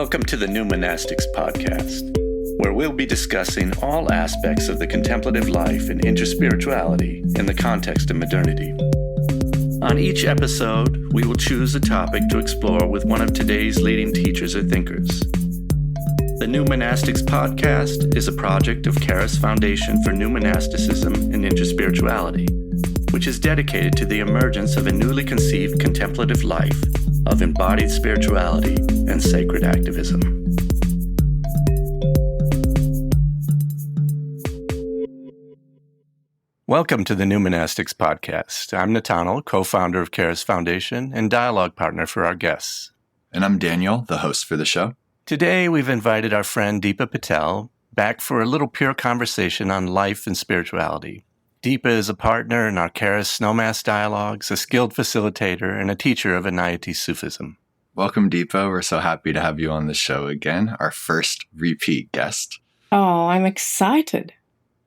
Welcome to the New Monastics podcast, where we'll be discussing all aspects of the contemplative life and interspirituality in the context of modernity. On each episode, we will choose a topic to explore with one of today's leading teachers or thinkers. The New Monastics podcast is a project of Charis Foundation for New Monasticism and Interspirituality, which is dedicated to the emergence of a newly conceived contemplative life of embodied spirituality and sacred activism. Welcome to the New Monastics podcast. I'm Nathaniel, co-founder of Charis Foundation and dialogue partner for our guests. And I'm Daniel, the host for the show. Today, we've invited our friend Deepa Patel back for a little pure conversation on life and spirituality. Deepa is a partner in our Charis Snowmass Dialogues, a skilled facilitator, and a teacher of Anayati Sufism. Welcome, Deepa. We're so happy to have you on the show again, our first repeat guest. Oh, I'm excited.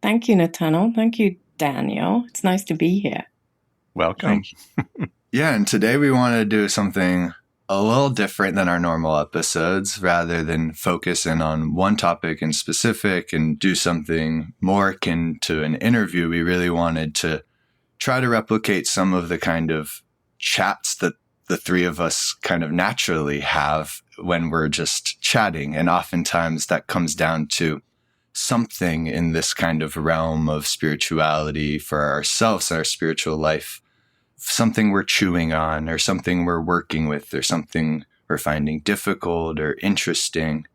Thank you, Nathaniel. Thank you, Daniel. It's nice to be here. Welcome. Yeah, and today we want to do something a little different than our normal episodes. Rather than focus in on one topic in specific and do something more akin to an interview, we really wanted to try to replicate some of the kind of chats that the three of us kind of naturally have when we're just chatting. And oftentimes that comes down to something in this kind of realm of spirituality for ourselves, our spiritual life. Something we're chewing on or something we're working with or something we're finding difficult or interesting.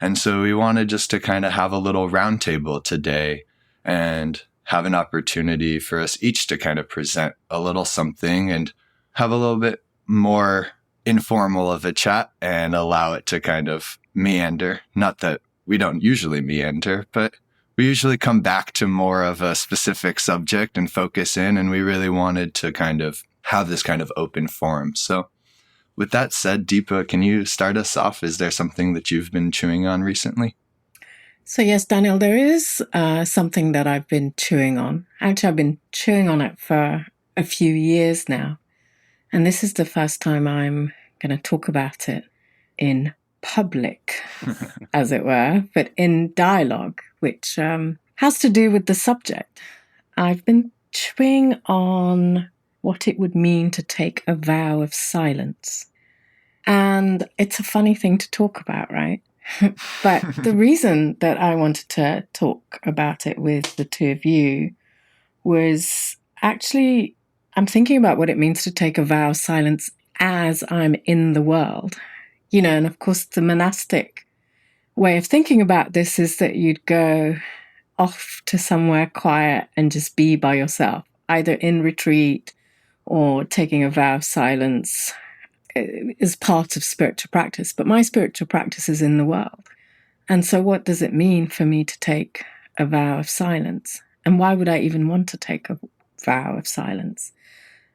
And so we wanted just to kind of have a little roundtable today and have an opportunity for us each to kind of present a little something and have a little bit more informal of a chat and allow it to kind of meander. Not that we don't usually meander, but we usually come back to more of a specific subject and focus in, and we really wanted to kind of have this kind of open forum. So with that said, Deepa, can you start us off? Is there something that you've been chewing on recently? So yes, Daniel, there is something that I've been chewing on. Actually, I've been chewing on it for a few years now. And this is the first time I'm going to talk about it in public, as it were, but in dialogue, which has to do with the subject. I've been chewing on what it would mean to take a vow of silence. And it's a funny thing to talk about, right? But the reason that I wanted to talk about it with the two of you was actually, I'm thinking about what it means to take a vow of silence as I'm in the world. You know, and of course, the monastic way of thinking about this is that you'd go off to somewhere quiet and just be by yourself, either in retreat or taking a vow of silence is part of spiritual practice. But my spiritual practice is in the world. And so what does it mean for me to take a vow of silence? And why would I even want to take a vow of silence?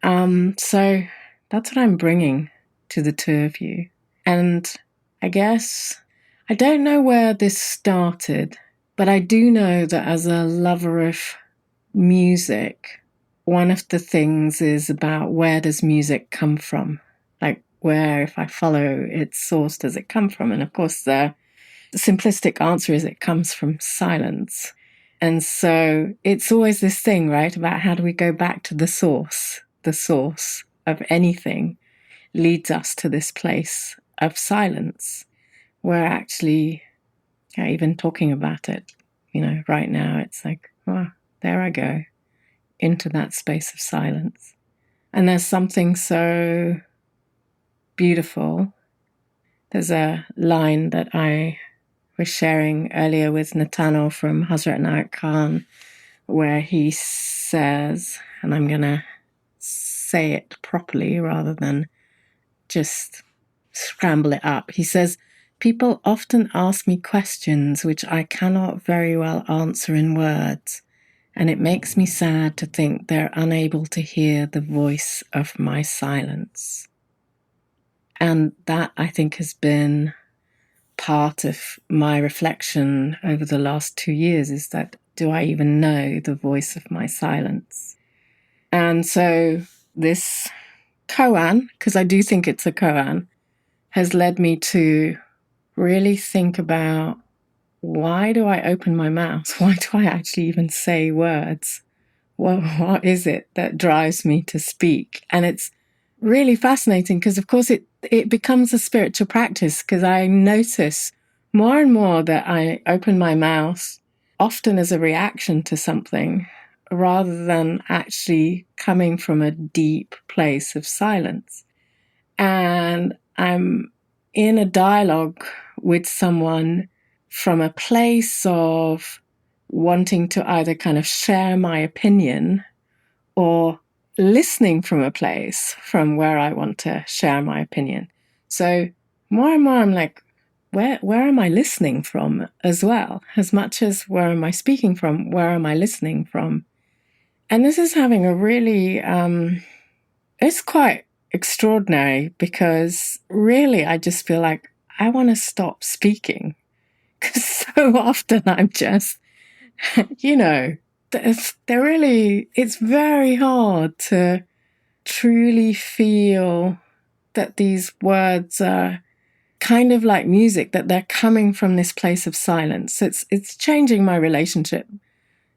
So that's what I'm bringing to the two of you. And I guess I don't know where this started, but I do know that as a lover of music, one of the things is about where does music come from? Like where, if I follow its source, does it come from? And of course, the simplistic answer is it comes from silence. And so it's always this thing, right, about how do we go back to the source? The source of anything leads us to this place of silence, where actually, even talking about it, you know, right now, it's like, oh, there I go, into that space of silence. And there's something so beautiful. There's a line that I was sharing earlier with Nathaniel from Hazrat Naik Khan, where he says, and I'm going to say it properly rather than just scramble it up. He says, people often ask me questions which I cannot very well answer in words, and it makes me sad to think they're unable to hear the voice of my silence. And that, I think, has been part of my reflection over the last 2 years, is that, do I even know the voice of my silence? And so this koan, because I do think it's a koan, has led me to really think about, why do I open my mouth? Why do I actually even say words? What is it that drives me to speak? And it's really fascinating because, of course, it becomes a spiritual practice, because I notice more and more that I open my mouth often as a reaction to something rather than actually coming from a deep place of silence. And I'm in a dialogue with someone from a place of wanting to either kind of share my opinion or listening from a place from where I want to share my opinion. So more and more I'm like, where am I listening from as well? As much as where am I speaking from, where am I listening from? And this is having a really, it's quite extraordinary, because really I just feel like I want to stop speaking. Because so often I'm just, it's very hard to truly feel that these words are kind of like music, that they're coming from this place of silence. It's changing my relationship,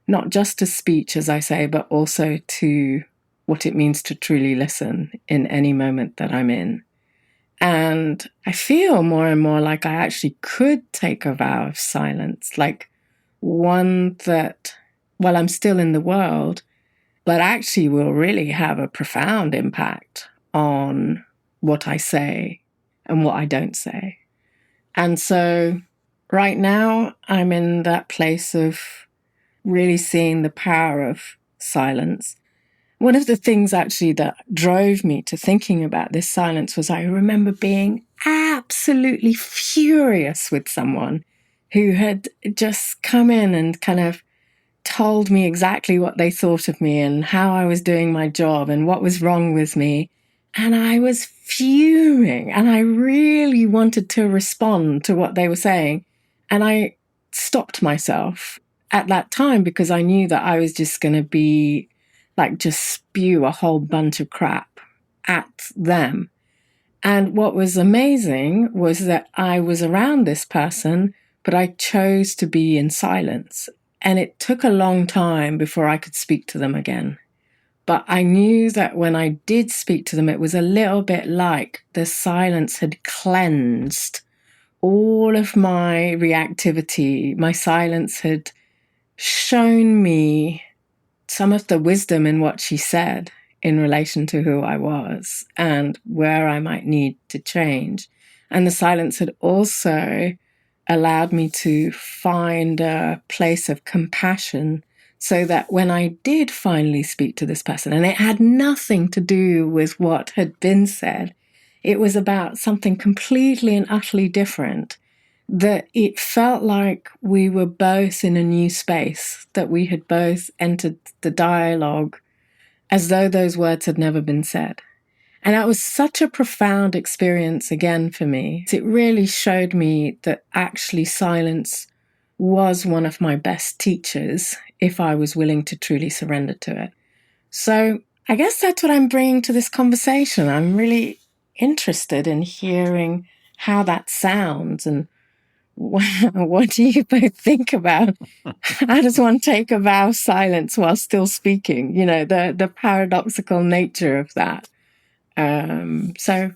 not just to speech, as I say, but also to what it means to truly listen in any moment that I'm in. And I feel more and more like I actually could take a vow of silence, like one that, while I'm still in the world, but actually will really have a profound impact on what I say and what I don't say. And so right now I'm in that place of really seeing the power of silence. One of the things actually that drove me to thinking about this silence was I remember being absolutely furious with someone who had just come in and kind of told me exactly what they thought of me and how I was doing my job and what was wrong with me. And I was fuming, and I really wanted to respond to what they were saying. And I stopped myself at that time, because I knew that I was just going to be like, just spew a whole bunch of crap at them. And what was amazing was that I was around this person, but I chose to be in silence. And it took a long time before I could speak to them again. But I knew that when I did speak to them, it was a little bit like the silence had cleansed all of my reactivity. My silence had shown me some of the wisdom in what she said in relation to who I was and where I might need to change. And the silence had also allowed me to find a place of compassion, so that when I did finally speak to this person, and it had nothing to do with what had been said, it was about something completely and utterly different, that it felt like we were both in a new space, that we had both entered the dialogue as though those words had never been said. And that was such a profound experience again for me. It really showed me that actually silence was one of my best teachers if I was willing to truly surrender to it. So I guess that's what I'm bringing to this conversation. I'm really interested in hearing how that sounds, and what do you both think about how does one take a vow of silence while still speaking? The paradoxical nature of that. So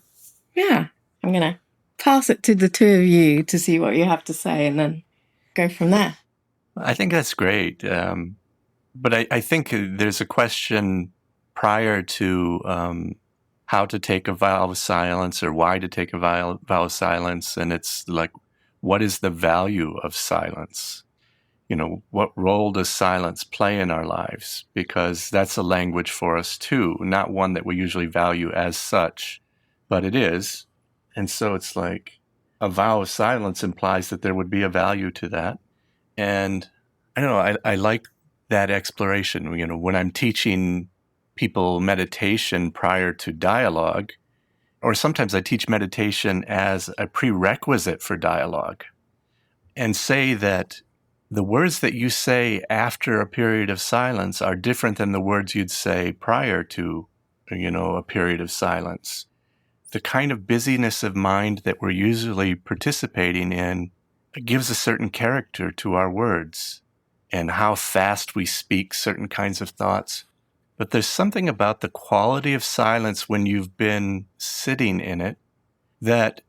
yeah, I'm going to pass it to the two of you to see what you have to say, and then go from there. I think that's great. But I think there's a question prior to how to take a vow of silence, or why to take a vow of silence. And it's like, what is the value of silence? What role does silence play in our lives? Because that's a language for us too, not one that we usually value as such, but it is. And so it's like a vow of silence implies that there would be a value to that. And I don't know, I like that exploration. When I'm teaching people meditation prior to dialogue, or sometimes I teach meditation as a prerequisite for dialogue, and say that the words that you say after a period of silence are different than the words you'd say prior to, a period of silence. the kind of busyness of mind that we're usually participating in gives a certain character to our words and how fast we speak certain kinds of thoughts. But there's something about the quality of silence when you've been sitting in it that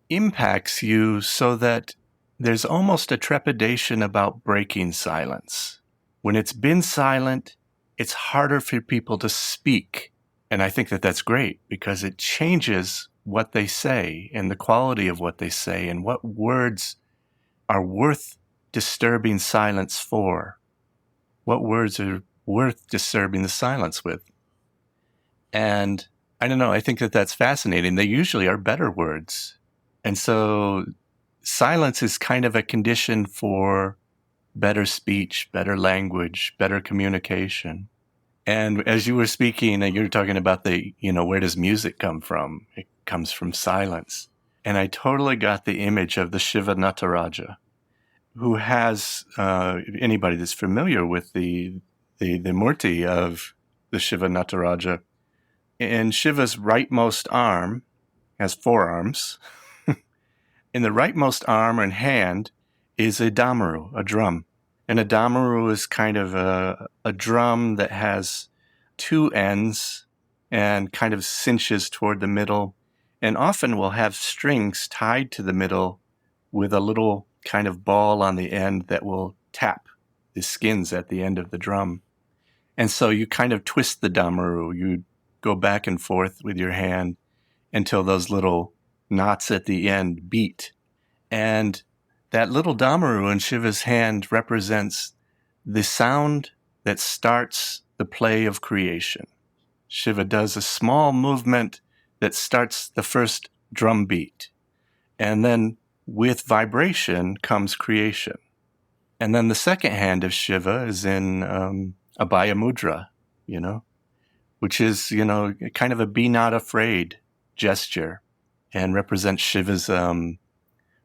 impacts you so that there's almost a trepidation about breaking silence. When it's been silent, it's harder for people to speak. And I think that that's great because it changes what they say and the quality of what they say and what words are worth disturbing silence for. What words are worth disturbing the silence with? And I don't know, I think that that's fascinating. They usually are better words. And so silence is kind of a condition for better speech, better language, better communication. And as you were speaking, you were talking about where does music come from? It comes from silence. And I totally got the image of the Shiva Nataraja, who has, anybody that's familiar with the Murti of the Shiva Nataraja, in Shiva's rightmost arm, has 4 arms. In the rightmost arm and hand is a damaru, a drum. And a damaru is kind of a drum that has 2 ends and kind of cinches toward the middle, and often will have strings tied to the middle with a little kind of ball on the end that will tap the skins at the end of the drum. And so you kind of twist the damaru. You go back and forth with your hand until those little knots at the end beat. And that little damaru in Shiva's hand represents the sound that starts the play of creation. Shiva does a small movement that starts the first drum beat. And then with vibration comes creation. And then the second hand of Shiva is in Abhaya Mudra, which is, kind of a be not afraid gesture and represents Shiva's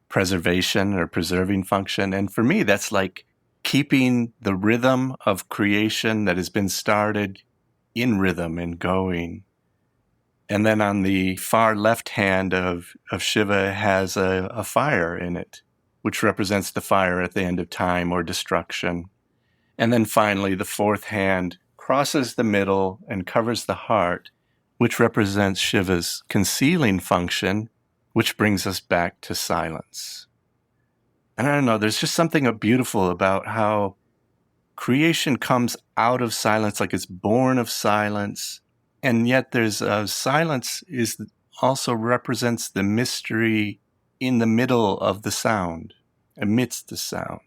preservation or preserving function. And for me, that's like keeping the rhythm of creation that has been started in rhythm and going. And then on the far left hand of Shiva has a fire in it, which represents the fire at the end of time or destruction. And then finally, the fourth hand crosses the middle and covers the heart, which represents Shiva's concealing function, which brings us back to silence. And I don't know, there's just something beautiful about how creation comes out of silence, like it's born of silence. And yet there's silence also represents the mystery in the middle of the sound, amidst the sound.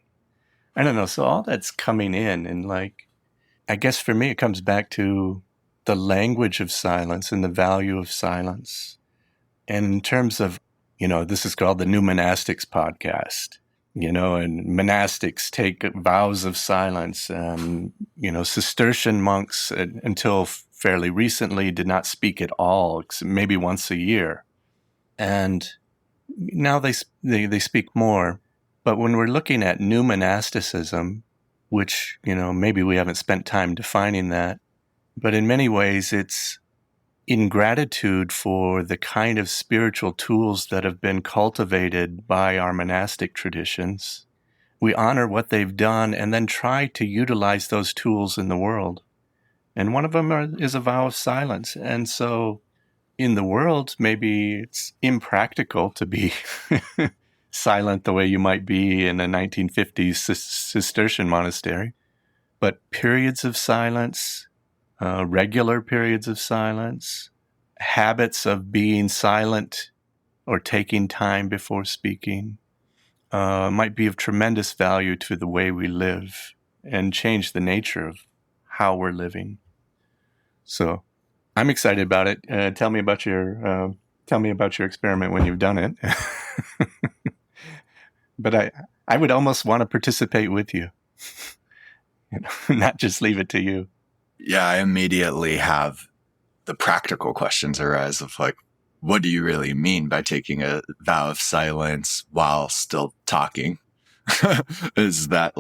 I don't know, so all that's coming in, and I guess for me it comes back to the language of silence and the value of silence. And in terms of, this is called the New Monastics podcast, and monastics take vows of silence. Cistercian monks, until fairly recently, did not speak at all, maybe once a year. And now they speak more. But when we're looking at new monasticism, which, maybe we haven't spent time defining that, but in many ways it's in gratitude for the kind of spiritual tools that have been cultivated by our monastic traditions. We honor what they've done and then try to utilize those tools in the world. And one of them is a vow of silence. And so in the world, maybe it's impractical to be silent the way you might be in a 1950s Cistercian monastery. But periods of silence, regular periods of silence, habits of being silent or taking time before speaking, might be of tremendous value to the way we live and change the nature of how we're living. So I'm excited about it. Tell me about your experiment when you've done it. But I would almost want to participate with you, not just leave it to you. Yeah, I immediately have the practical questions arise of what do you really mean by taking a vow of silence while still talking? Is that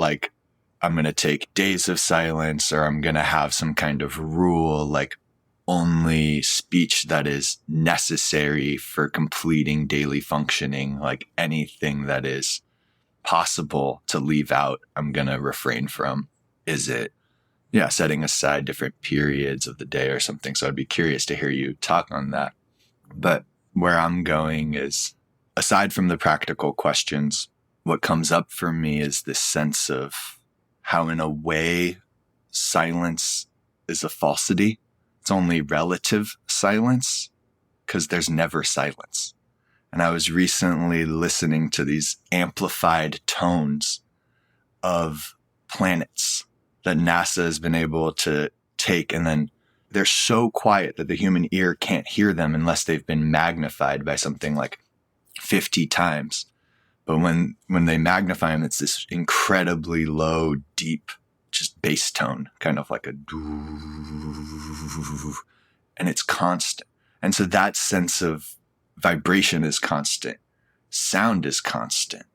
I'm going to take days of silence, or I'm going to have some kind of rule, only speech that is necessary for completing daily functioning, like anything that is possible to leave out, I'm going to refrain from? Is it, setting aside different periods of the day or something? So I'd be curious to hear you talk on that. But where I'm going is, aside from the practical questions, what comes up for me is this sense of how, in a way, silence is a falsity. It's only relative silence because there's never silence. And I was recently listening to these amplified tones of planets that NASA has been able to take, and then they're so quiet that the human ear can't hear them unless they've been magnified by something like 50 times. But when they magnify them, it's this incredibly low, deep, just bass tone, kind of like a doo, and it's constant. And so that sense of vibration is constant. Sound is constant.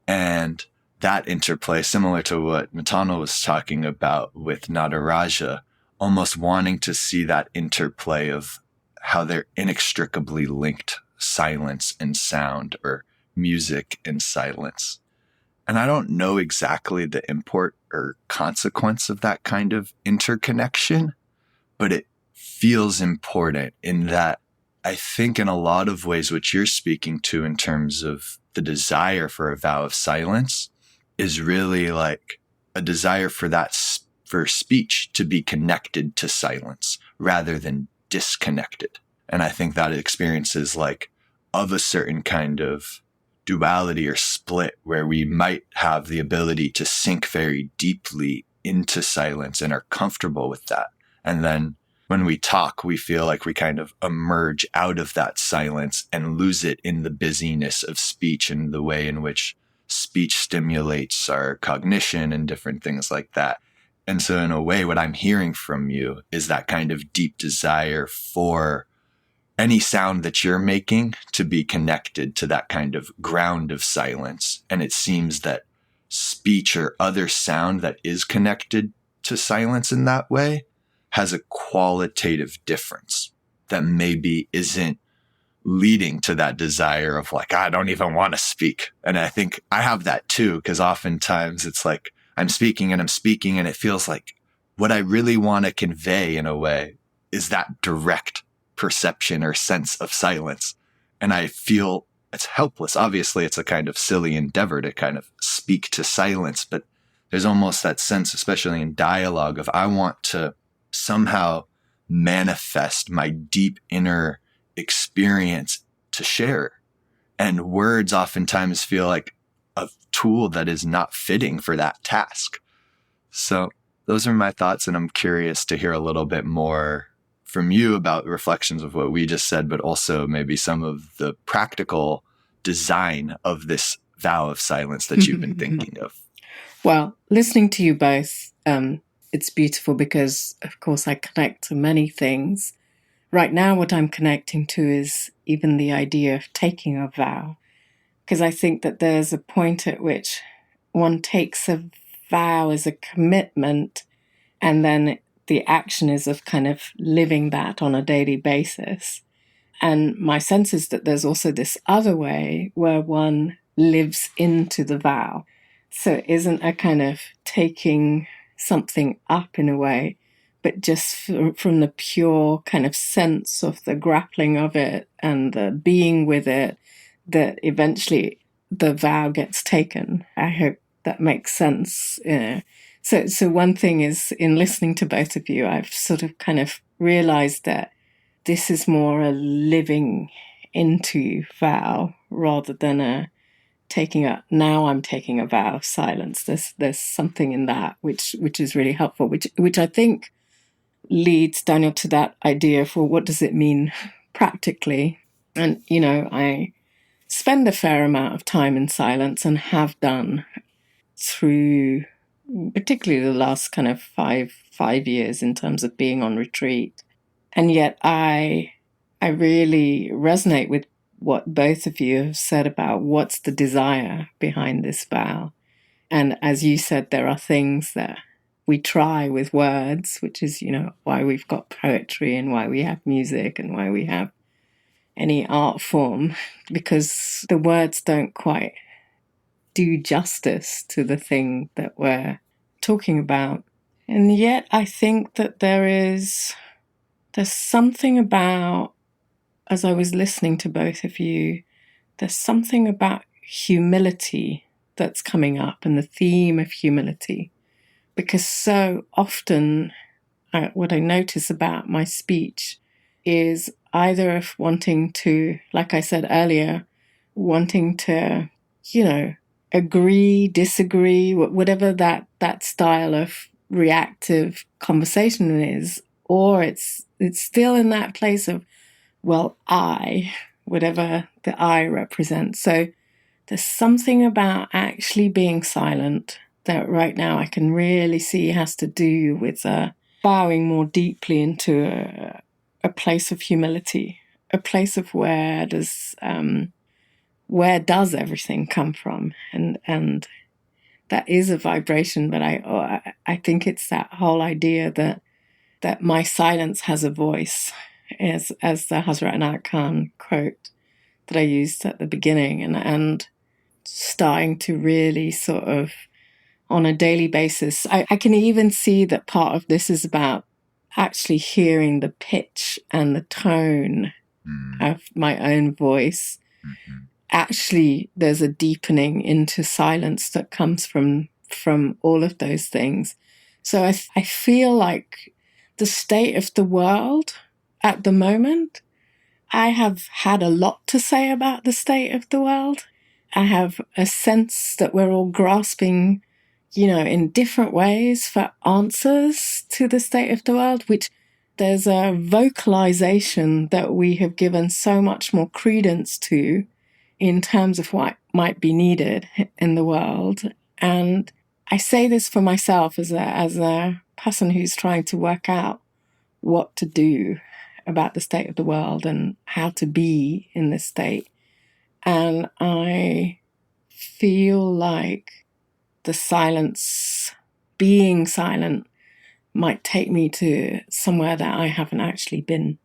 And that interplay, similar to what Matana was talking about with Nataraja, almost wanting to see that interplay of how they're inextricably linked, silence and sound, or music and silence. And I don't know exactly the import or consequence of that kind of interconnection, but it feels important in that I think in a lot of ways what you're speaking to in terms of the desire for a vow of silence is really like a desire for for speech to be connected to silence rather than disconnected. And I think that experience is like of a certain kind of duality or split where we might have the ability to sink very deeply into silence and are comfortable with that. And then when we talk, we feel like we kind of emerge out of that silence and lose it in the busyness of speech and the way in which speech stimulates our cognition and different things like that. And so in a way, what I'm hearing from you is that kind of deep desire for any sound that you're making to be connected to that kind of ground of silence. And it seems that speech or other sound that is connected to silence in that way has a qualitative difference that maybe isn't leading to that desire of like, I don't even want to speak. And I think I have that too, because oftentimes it's like I'm speaking and it feels like what I really want to convey in a way is that direct perception or sense of silence. And I feel it's helpless. Obviously, it's a kind of silly endeavor to kind of speak to silence, but there's almost that sense, especially in dialogue, of I want to somehow manifest my deep inner experience to share. And words oftentimes feel like a tool that is not fitting for that task. So those are my thoughts, and I'm curious to hear a little bit more from you about reflections of what we just said, but also maybe some of the practical design of this vow of silence that you've been thinking of. Well, listening to you both, it's beautiful because, of course, I connect to many things. Right now, what I'm connecting to is even the idea of taking a vow, because I think that there's a point at which one takes a vow as a commitment, and then the action is of kind of living that on a daily basis. And my sense is that there's also this other way where one lives into the vow. So it isn't a kind of taking something up in a way, but just from the pure kind of sense of the grappling of it and the being with it, that eventually the vow gets taken. I hope that makes sense. So one thing is, in listening to both of you, I've sort of kind of realized that this is more a living into vow rather than now I'm taking a vow of silence. There's something in that which is really helpful, which I think leads, Daniel, to that idea for what does it mean practically. And, I spend a fair amount of time in silence and have done through particularly the last kind of five years in terms of being on retreat. And yet I really resonate with what both of you have said about what's the desire behind this vow. And as you said, there are things that we try with words, which is, why we've got poetry and why we have music and why we have any art form, because the words don't quite do justice to the thing that we're talking about. And yet I think that there's something about, as I was listening to both of you, there's something about humility that's coming up, and the theme of humility. Because so often what I notice about my speech is either of wanting to, like I said earlier, wanting to, agree, disagree, whatever that style of reactive conversation is, or it's still in that place of, well, whatever the I represents. So there's something about actually being silent that right now I can really see has to do with bowing more deeply into a place of humility, a place of where does everything come from, and that is a vibration. But I think it's that whole idea that my silence has a voice, as the Hazrat Anak Khan quote that I used at the beginning, and starting to really sort of on a daily basis. I can even see that part of this is about actually hearing the pitch and the tone of my own voice. Mm-hmm. Actually, there's a deepening into silence that comes from all of those things. So I feel like the state of the world at the moment, I have had a lot to say about the state of the world. I have a sense that we're all grasping, in different ways for answers to the state of the world, which there's a vocalization that we have given so much more credence to in terms of what might be needed in the world. And I say this for myself as a person who's trying to work out what to do about the state of the world and how to be in this state. And I feel like the silence, being silent, might take me to somewhere that I haven't actually been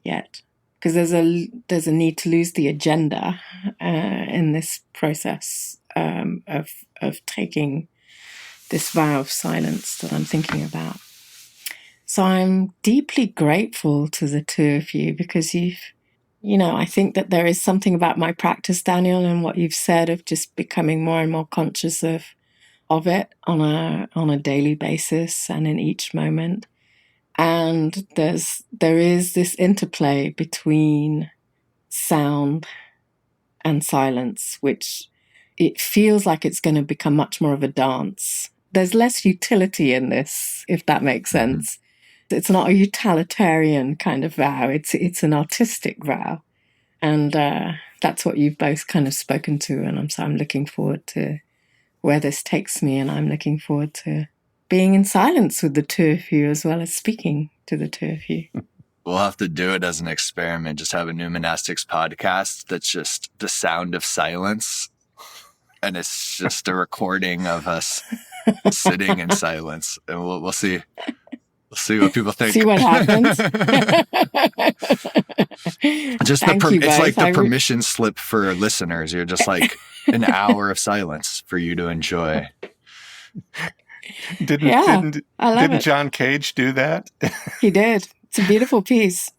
yet. Because there's a need to lose the agenda in this process of taking this vow of silence that I'm thinking about. So I'm deeply grateful to the two of you, because I think that there is something about my practice, Daniel, and what you've said of just becoming more and more conscious of it on a daily basis and in each moment. And there is this interplay between sound and silence, which it feels like it's going to become much more of a dance. There's less utility in this, if that makes sense. It's not a utilitarian kind of vow. It's an artistic vow. And that's what you've both kind of spoken to. And I'm looking forward to where this takes me. And I'm looking forward to being in silence with the two of you, as well as speaking to the two of you. We'll have to do it as an experiment. Just have a new Monastics podcast that's just the sound of silence. And it's just a recording of us sitting in silence. And we'll see. We'll see what people think. See what happens. Just it's like the permission slip for listeners. You're just like an hour of silence for you to enjoy. Didn't John Cage do that? He did. It's a beautiful piece.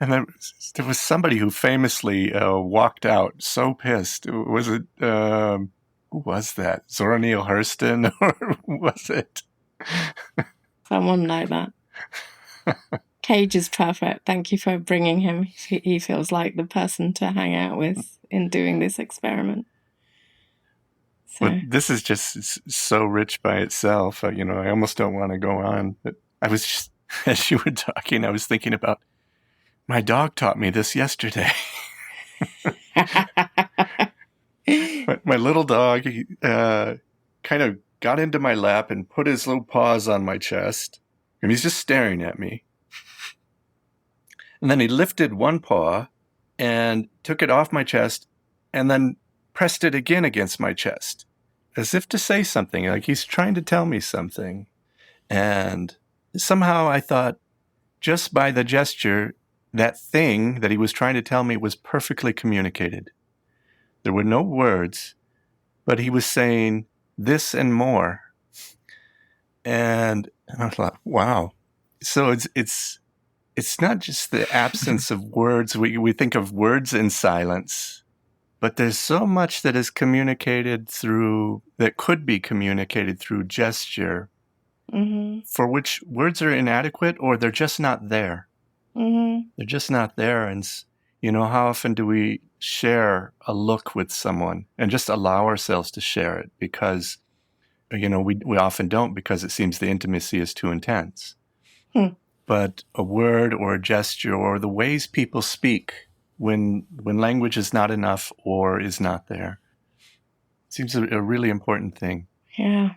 And there was somebody who famously walked out so pissed. Was it, who was that? Zora Neale Hurston, or was it? Someone like that. Cage is perfect. Thank you for bringing him. He feels like the person to hang out with in doing this experiment. So. Well, this is just so rich by itself. I almost don't want to go on. But I was just, as you were talking, I was thinking about my dog taught me this yesterday. my little dog kind of got into my lap and put his little paws on my chest. And he's just staring at me. And then he lifted one paw and took it off my chest and then pressed it again against my chest. as if to say something, like he's trying to tell me something. And somehow I thought, just by the gesture, that thing that he was trying to tell me was perfectly communicated. There were no words, but he was saying this and more. And I thought, wow. So it's not just the absence of words. We think of words in silence, but there's so much that is communicated through, that could be communicated through gesture, for which words are inadequate, or they're just not there. They're just not there. And, how often do we share a look with someone and just allow ourselves to share it? Because, we often don't, because it seems the intimacy is too intense. But a word or a gesture or the ways people speak when language is not enough or is not there seems a really important thing. Yeah.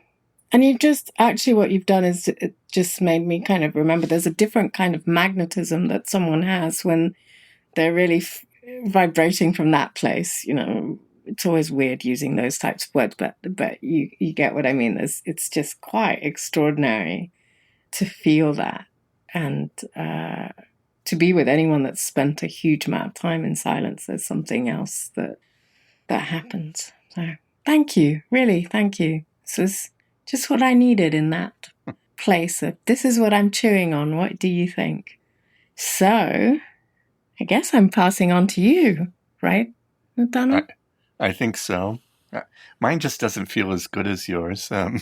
And what you've done is it just made me kind of remember there's a different kind of magnetism that someone has when they're really vibrating from that place. It's always weird using those types of words, but you get what I mean. It's just quite extraordinary to feel that and to be with anyone that's spent a huge amount of time in silence. There's something else that happens. So thank you, really, thank you. This was just what I needed in that place of, this is what I'm chewing on. What do you think? So I guess I'm passing on to you, right, Donald? I think so. Mine just doesn't feel as good as yours. Yeah,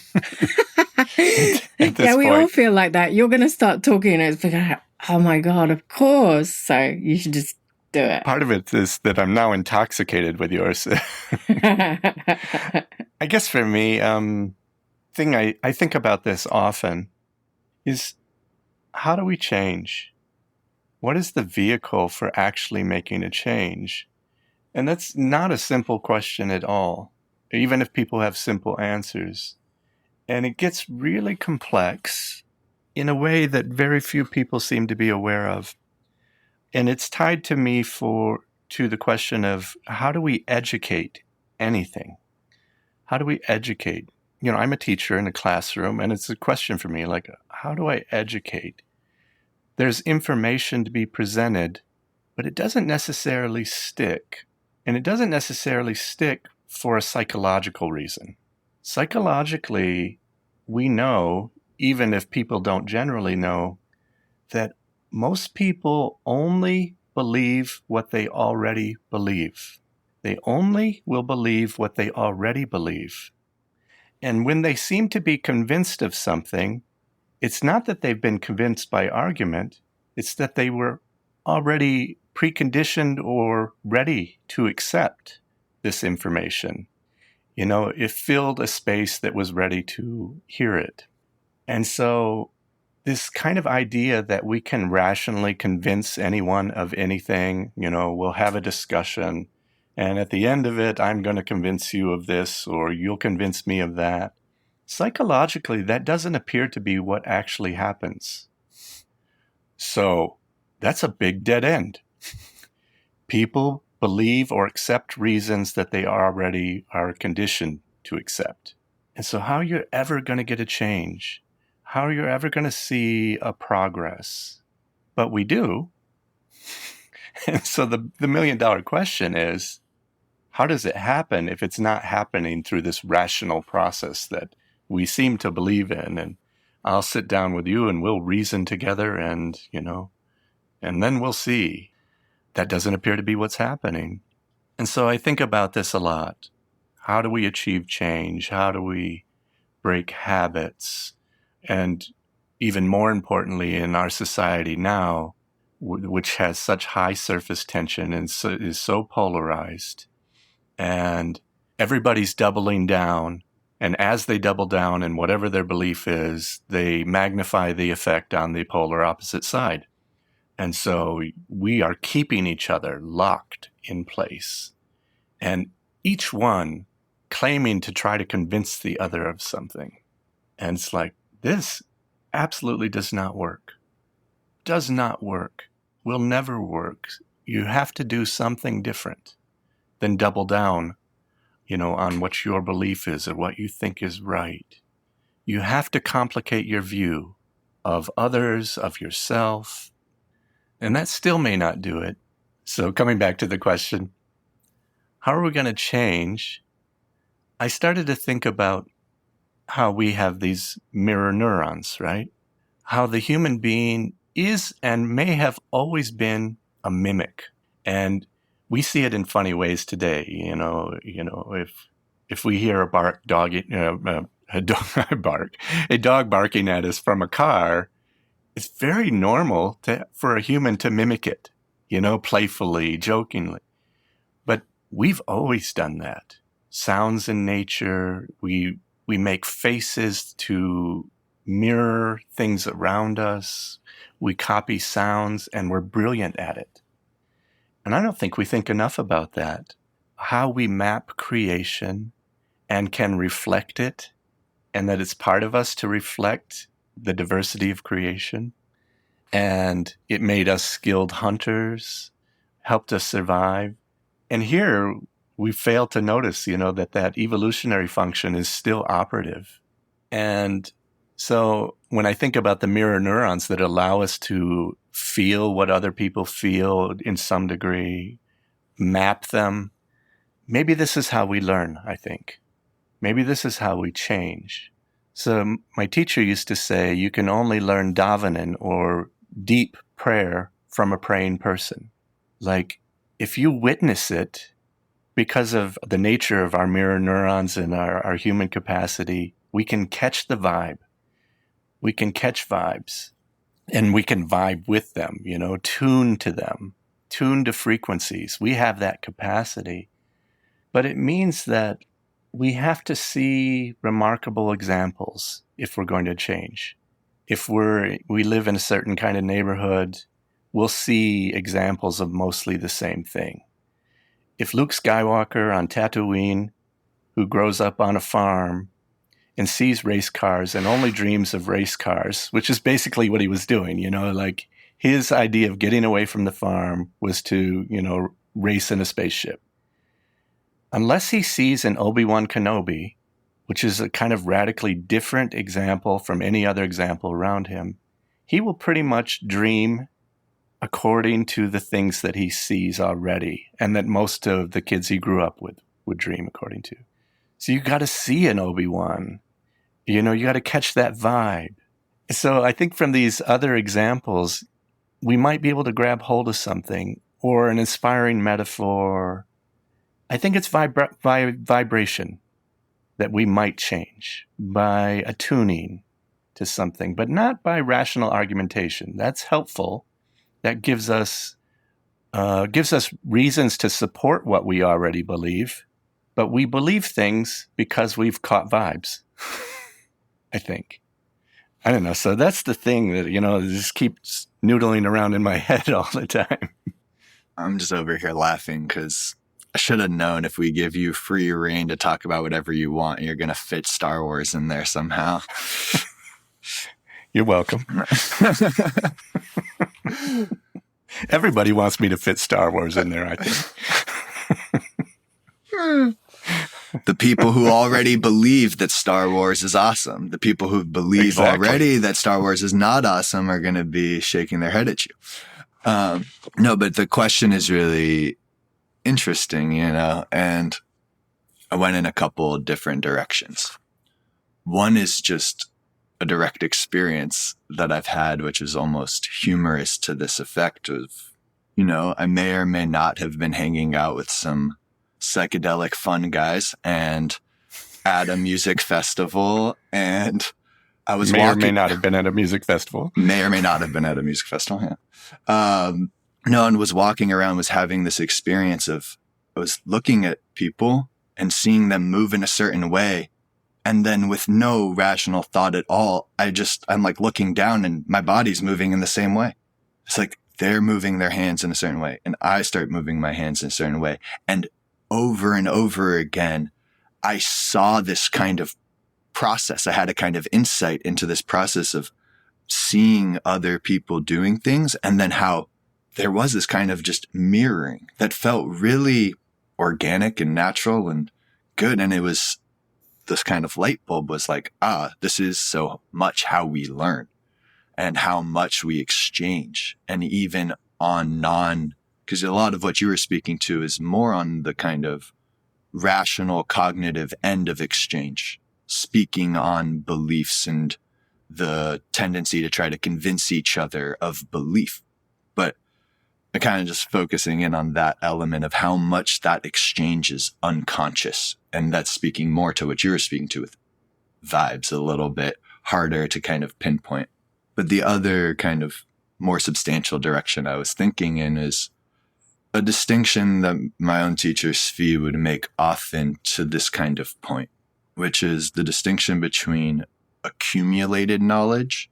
we all feel like that. You're going to start talking and it's like, oh my God, of course. So you should just do it. Part of it is that I'm now intoxicated with yours. I guess for me, thing I think about this often is, how do we change? What is the vehicle for actually making a change? And that's not a simple question at all, even if people have simple answers. And it gets really complex in a way that very few people seem to be aware of. And it's tied to me to the question of, how do we educate anything? How do we educate? I'm a teacher in a classroom, and it's a question for me, like, how do I educate? There's information to be presented, but it doesn't necessarily stick. And it doesn't necessarily stick for a psychological reason. Psychologically, we know, even if people don't generally know, that most people only believe what they already believe. They only will believe what they already believe. And when they seem to be convinced of something, it's not that they've been convinced by argument, it's that they were already preconditioned or ready to accept this information. It filled a space that was ready to hear it. And so this kind of idea that we can rationally convince anyone of anything, we'll have a discussion, and at the end of it, I'm going to convince you of this, or you'll convince me of that. Psychologically, that doesn't appear to be what actually happens. So that's a big dead end. People believe or accept reasons that they already are conditioned to accept. And so how you're ever going to get a change, how you're ever going to see a progress, but we do. And so the $1 million question is, how does it happen if it's not happening through this rational process that we seem to believe in? And I'll sit down with you and we'll reason together and then we'll see. That doesn't appear to be what's happening. And so I think about this a lot. How do we achieve change? How do we break habits? And even more importantly, in our society now, which has such high surface tension and is so polarized, and everybody's doubling down. And as they double down in whatever their belief is, they magnify the effect on the polar opposite side. And so we are keeping each other locked in place, and each one claiming to try to convince the other of something. And it's like, this absolutely does not work. Does not work. Will never work. You have to do something different than double down on what your belief is or what you think is right. You have to complicate your view of others, of yourself, and that still may not do it. So coming back to the question, how are we going to change? I started to think about how we have these mirror neurons, right? How the human being is and may have always been a mimic. And we see it in funny ways today. If we hear a dog barking at us from a car, it's very normal for a human to mimic it, playfully, jokingly. But we've always done that. Sounds in nature, we make faces to mirror things around us. We copy sounds, and we're brilliant at it. And I don't think we think enough about that. How we map creation and can reflect it, and that it's part of us to reflect the diversity of creation. And it made us skilled hunters, helped us survive. And here we fail to notice, that evolutionary function is still operative. And so when I think about the mirror neurons that allow us to feel what other people feel in some degree, map them, maybe this is how we learn, I think. Maybe this is how we change. So my teacher used to say, you can only learn davening or deep prayer from a praying person. Like, if you witness it, because of the nature of our mirror neurons and our human capacity, we can catch the vibe. We can catch vibes, and we can vibe with them, tune to them, tune to frequencies. We have that capacity. But it means that we have to see remarkable examples if we're going to change. If we live in a certain kind of neighborhood, we'll see examples of mostly the same thing. If Luke Skywalker on Tatooine, who grows up on a farm and sees race cars and only dreams of race cars, which is basically what he was doing, like his idea of getting away from the farm was to, race in a spaceship. Unless he sees an Obi-Wan Kenobi, which is a kind of radically different example from any other example around him, he will pretty much dream according to the things that he sees already, and that most of the kids he grew up with would dream according to. So you got to see an Obi-Wan. You got to catch that vibe. So I think from these other examples, we might be able to grab hold of something or an inspiring metaphor. I think it's vibration that we might change by attuning to something, but not by rational argumentation. That's helpful. That gives us reasons to support what we already believe, but we believe things because we've caught vibes, I think. I don't know. So that's the thing that, just keeps noodling around in my head all the time. I'm just over here laughing because I should have known if we give you free reign to talk about whatever you want, you're going to fit Star Wars in there somehow. You're welcome. Everybody wants me to fit Star Wars in there, I think. The people who already believe that Star Wars is awesome, the people who believe already that Star Wars is not awesome are going to be shaking their head at you. No, but the question is really interesting, and I went in a couple different directions. One is just a direct experience that I've had, which is almost humorous to this effect of, I may or may not have been hanging out with some psychedelic fun guys and at a music festival, and I was or may not have been at a music festival. May or may not have been at a music festival, yeah. And was walking around, was having this experience of, I was looking at people and seeing them move in a certain way. And then with no rational thought at all, I'm like looking down and my body's moving in the same way. It's like they're moving their hands in a certain way and I start moving my hands in a certain way. And over and over again, I saw this kind of process. I had a kind of insight into this process of seeing other people doing things, and then how there was this kind of just mirroring that felt really organic and natural and good. And it was this kind of light bulb was like, this is so much how we learn and how much we exchange. And even on because a lot of what you were speaking to is more on the kind of rational cognitive end of exchange, speaking on beliefs and the tendency to try to convince each other of belief. But kind of just focusing in on that element of how much that exchange is unconscious. And that's speaking more to what you were speaking to with vibes, a little bit harder to kind of pinpoint. But the other kind of more substantial direction I was thinking in is a distinction that my own teacher Svi would make often to this kind of point, which is the distinction between accumulated knowledge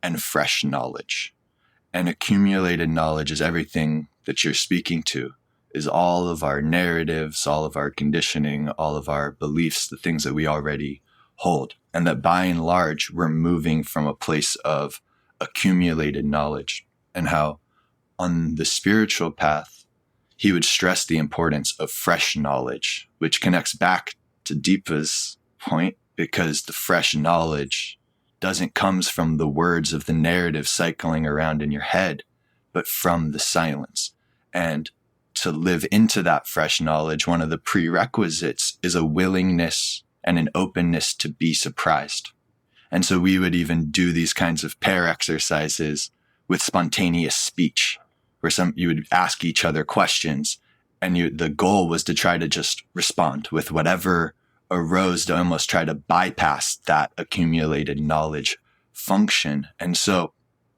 and fresh knowledge. And accumulated knowledge is everything that you're speaking to, is all of our narratives, all of our conditioning, all of our beliefs, the things that we already hold. And that by and large, we're moving from a place of accumulated knowledge. And how on the spiritual path, he would stress the importance of fresh knowledge, which connects back to Deepa's point, because the fresh knowledge comes from the words of the narrative cycling around in your head, but from the silence. And to live into that fresh knowledge, one of the prerequisites is a willingness and an openness to be surprised. And so we would even do these kinds of pair exercises with spontaneous speech, where you would ask each other questions, and the goal was to try to just respond with whatever arose, to almost try to bypass that accumulated knowledge function. And so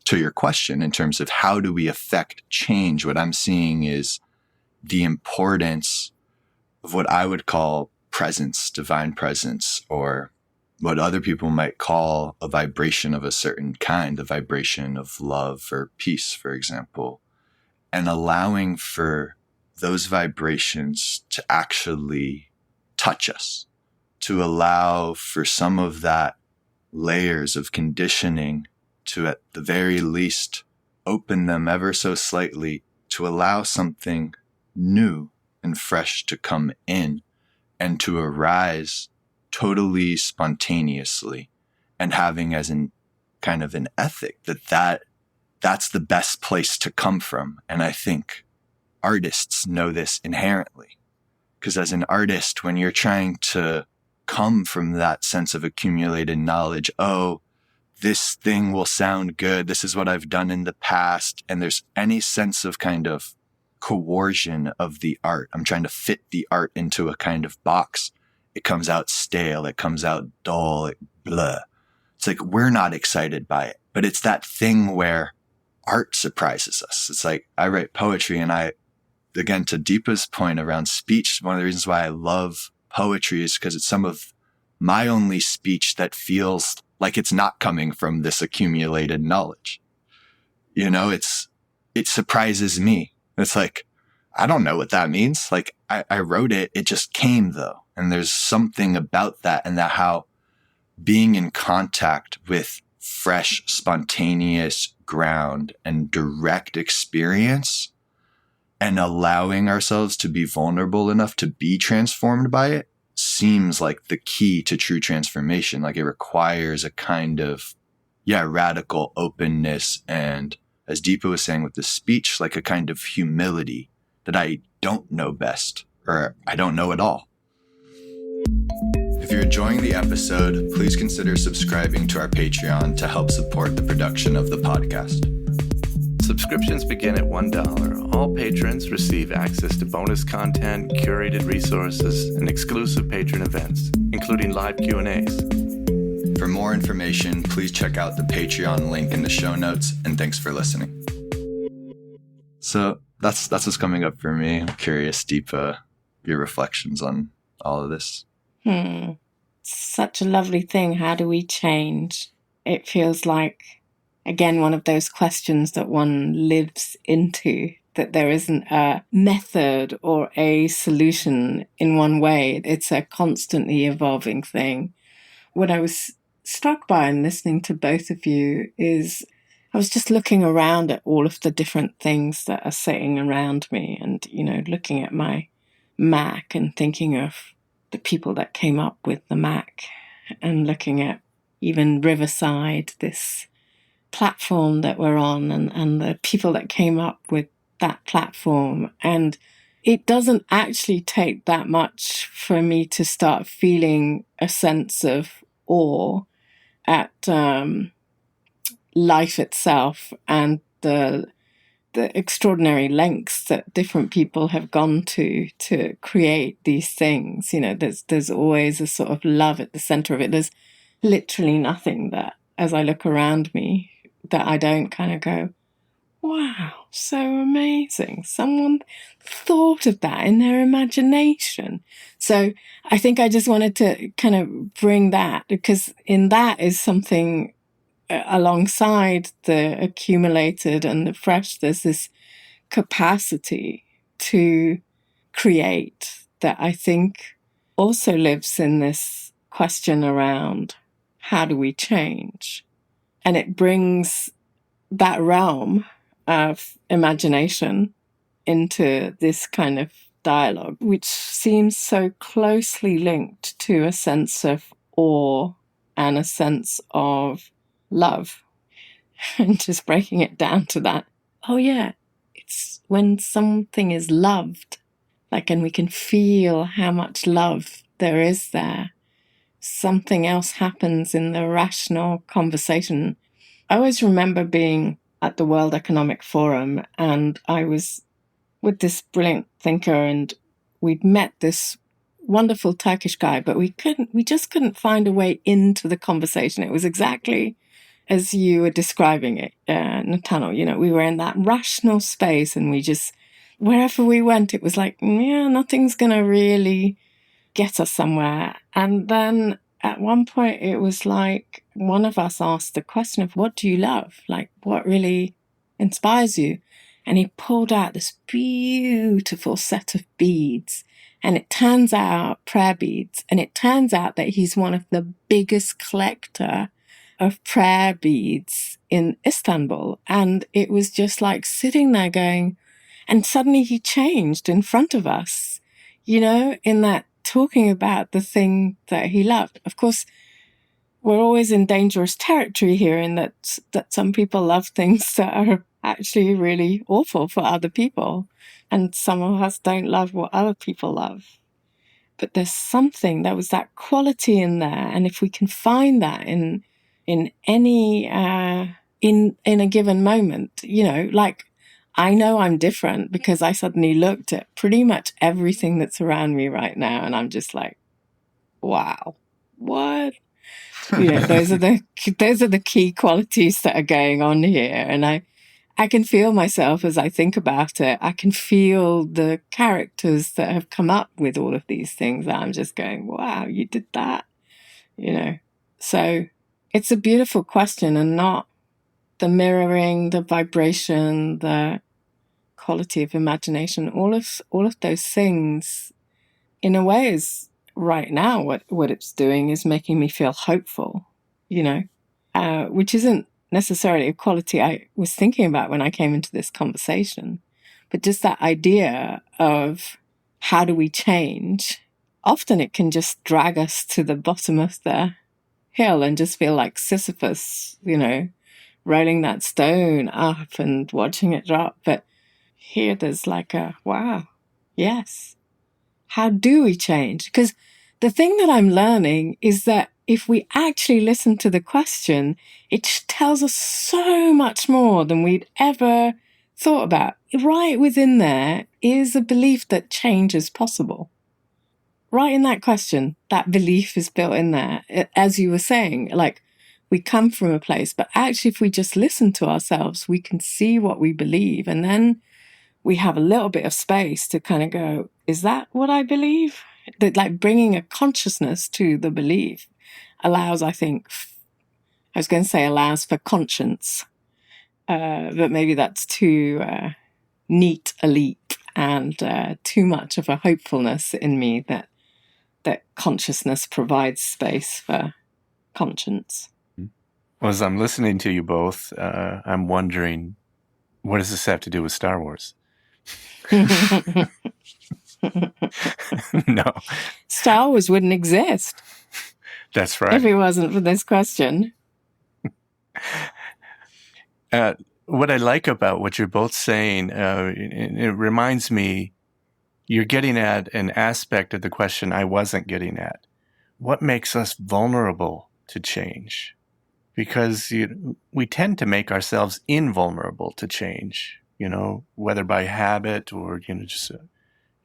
to your question, in terms of how do we affect change, what I'm seeing is the importance of what I would call presence, divine presence, or what other people might call a vibration of a certain kind, the vibration of love or peace, for example, and allowing for those vibrations to actually touch us, to allow for some of that layers of conditioning to, at the very least, open them ever so slightly to allow something new and fresh to come in and to arise totally spontaneously, and having as an kind of an ethic that's the best place to come from. And I think artists know this inherently, because as an artist, when you're trying to come from that sense of accumulated knowledge, this thing will sound good, this is what I've done in the past, and there's any sense of kind of coercion of the art, I'm trying to fit the art into a kind of box, it comes out stale, it comes out dull, blah. It's like we're not excited by it. But it's that thing where art surprises us. It's like I write poetry, and again, to Deepa's point around speech, one of the reasons why I love poetry is because it's some of my only speech that feels like it's not coming from this accumulated knowledge. You know, it surprises me. It's like, I don't know what that means. Like I wrote it, it just came though. And there's something about that, and that how being in contact with fresh, spontaneous ground and direct experience, and allowing ourselves to be vulnerable enough to be transformed by it, seems like the key to true transformation. Like it requires a kind of, radical openness. And as Deepa was saying with the speech, like a kind of humility that I don't know best, or I don't know at all. If you're enjoying the episode, please consider subscribing to our Patreon to help support the production of the podcast. Subscriptions begin at $1. All patrons receive access to bonus content, curated resources, and exclusive patron events, including live Q&As. For more information, please check out the Patreon link in the show notes, and thanks for listening. So that's what's coming up for me. I'm curious, Deepa, your reflections on all of this. Such a lovely thing. How do we change? It feels like, again, one of those questions that one lives into, that there isn't a method or a solution in one way. It's a constantly evolving thing. What I was struck by in listening to both of you is I was just looking around at all of the different things that are sitting around me, and, looking at my Mac and thinking of the people that came up with the Mac and looking at even Riverside, this platform that we're on, and the people that came up with that platform. And it doesn't actually take that much for me to start feeling a sense of awe at life itself and the extraordinary lengths that different people have gone to create these things. You know, there's always a sort of love at the center of it. There's literally nothing that, as I look around me, that I don't kind of go, wow, so amazing. Someone thought of that in their imagination. So I think I just wanted to kind of bring that, because in that is something alongside the accumulated and the fresh, there's this capacity to create that I think also lives in this question around how do we change? And it brings that realm of imagination into this kind of dialogue, which seems so closely linked to a sense of awe and a sense of love. And just breaking it down to that. Oh yeah, it's when something is loved, like, and we can feel how much love there is there. Something else happens in the rational conversation. I always remember being at the World Economic Forum, and I was with this brilliant thinker, and we'd met this wonderful Turkish guy, but we just couldn't find a way into the conversation. It was exactly as you were describing it, Nathaniel. You know, we were in that rational space, and we just, wherever we went, it was like, yeah, nothing's going to really get us somewhere. And then at one point, it was like one of us asked the question of, what do you love? Like, what really inspires you? And he pulled out this beautiful set of beads. And it turns out, prayer beads, and it turns out that he's one of the biggest collector of prayer beads in Istanbul. And it was just like sitting there going, and suddenly he changed in front of us, you know, in that talking about the thing that he loved. Of course, we're always in dangerous territory here in that some people love things that are actually really awful for other people. And some of us don't love what other people love. But there was that quality in there. And if we can find that in any, in a given moment, you know, like, I know I'm different because I suddenly looked at pretty much everything that's around me right now, and I'm just like, wow, what? You know, those are the key qualities that are going on here. And I can feel myself as I think about it. I can feel the characters that have come up with all of these things. I'm just going, wow, you did that, you know. So it's a beautiful question, and not the mirroring, the vibration, the quality of imagination, all of those things, in a way, is right now what it's doing is making me feel hopeful, you know, which isn't necessarily a quality I was thinking about when I came into this conversation, but just that idea of how do we change. Often it can just drag us to the bottom of the hill and just feel like Sisyphus, you know, rolling that stone up and watching it drop. But here there's like a, wow, yes. How do we change? Because the thing that I'm learning is that if we actually listen to the question, it tells us so much more than we'd ever thought about. Right within there is a belief that change is possible. Right in that question, that belief is built in there. As you were saying, like, we come from a place, but actually if we just listen to ourselves, we can see what we believe. And then we have a little bit of space to kind of go, is that what I believe? That, like, bringing a consciousness to the belief allows, I think, I was going to say allows for conscience, but maybe that's too neat a leap and too much of a hopefulness in me that consciousness provides space for conscience. Well, as I'm listening to you both, I'm wondering, what does this have to do with Star Wars? No. Star Wars wouldn't exist. That's right. If it wasn't for this question. What I like about what you're both saying, it reminds me, you're getting at an aspect of the question I wasn't getting at. What makes us vulnerable to change? Because we tend to make ourselves invulnerable to change, whether by habit or, just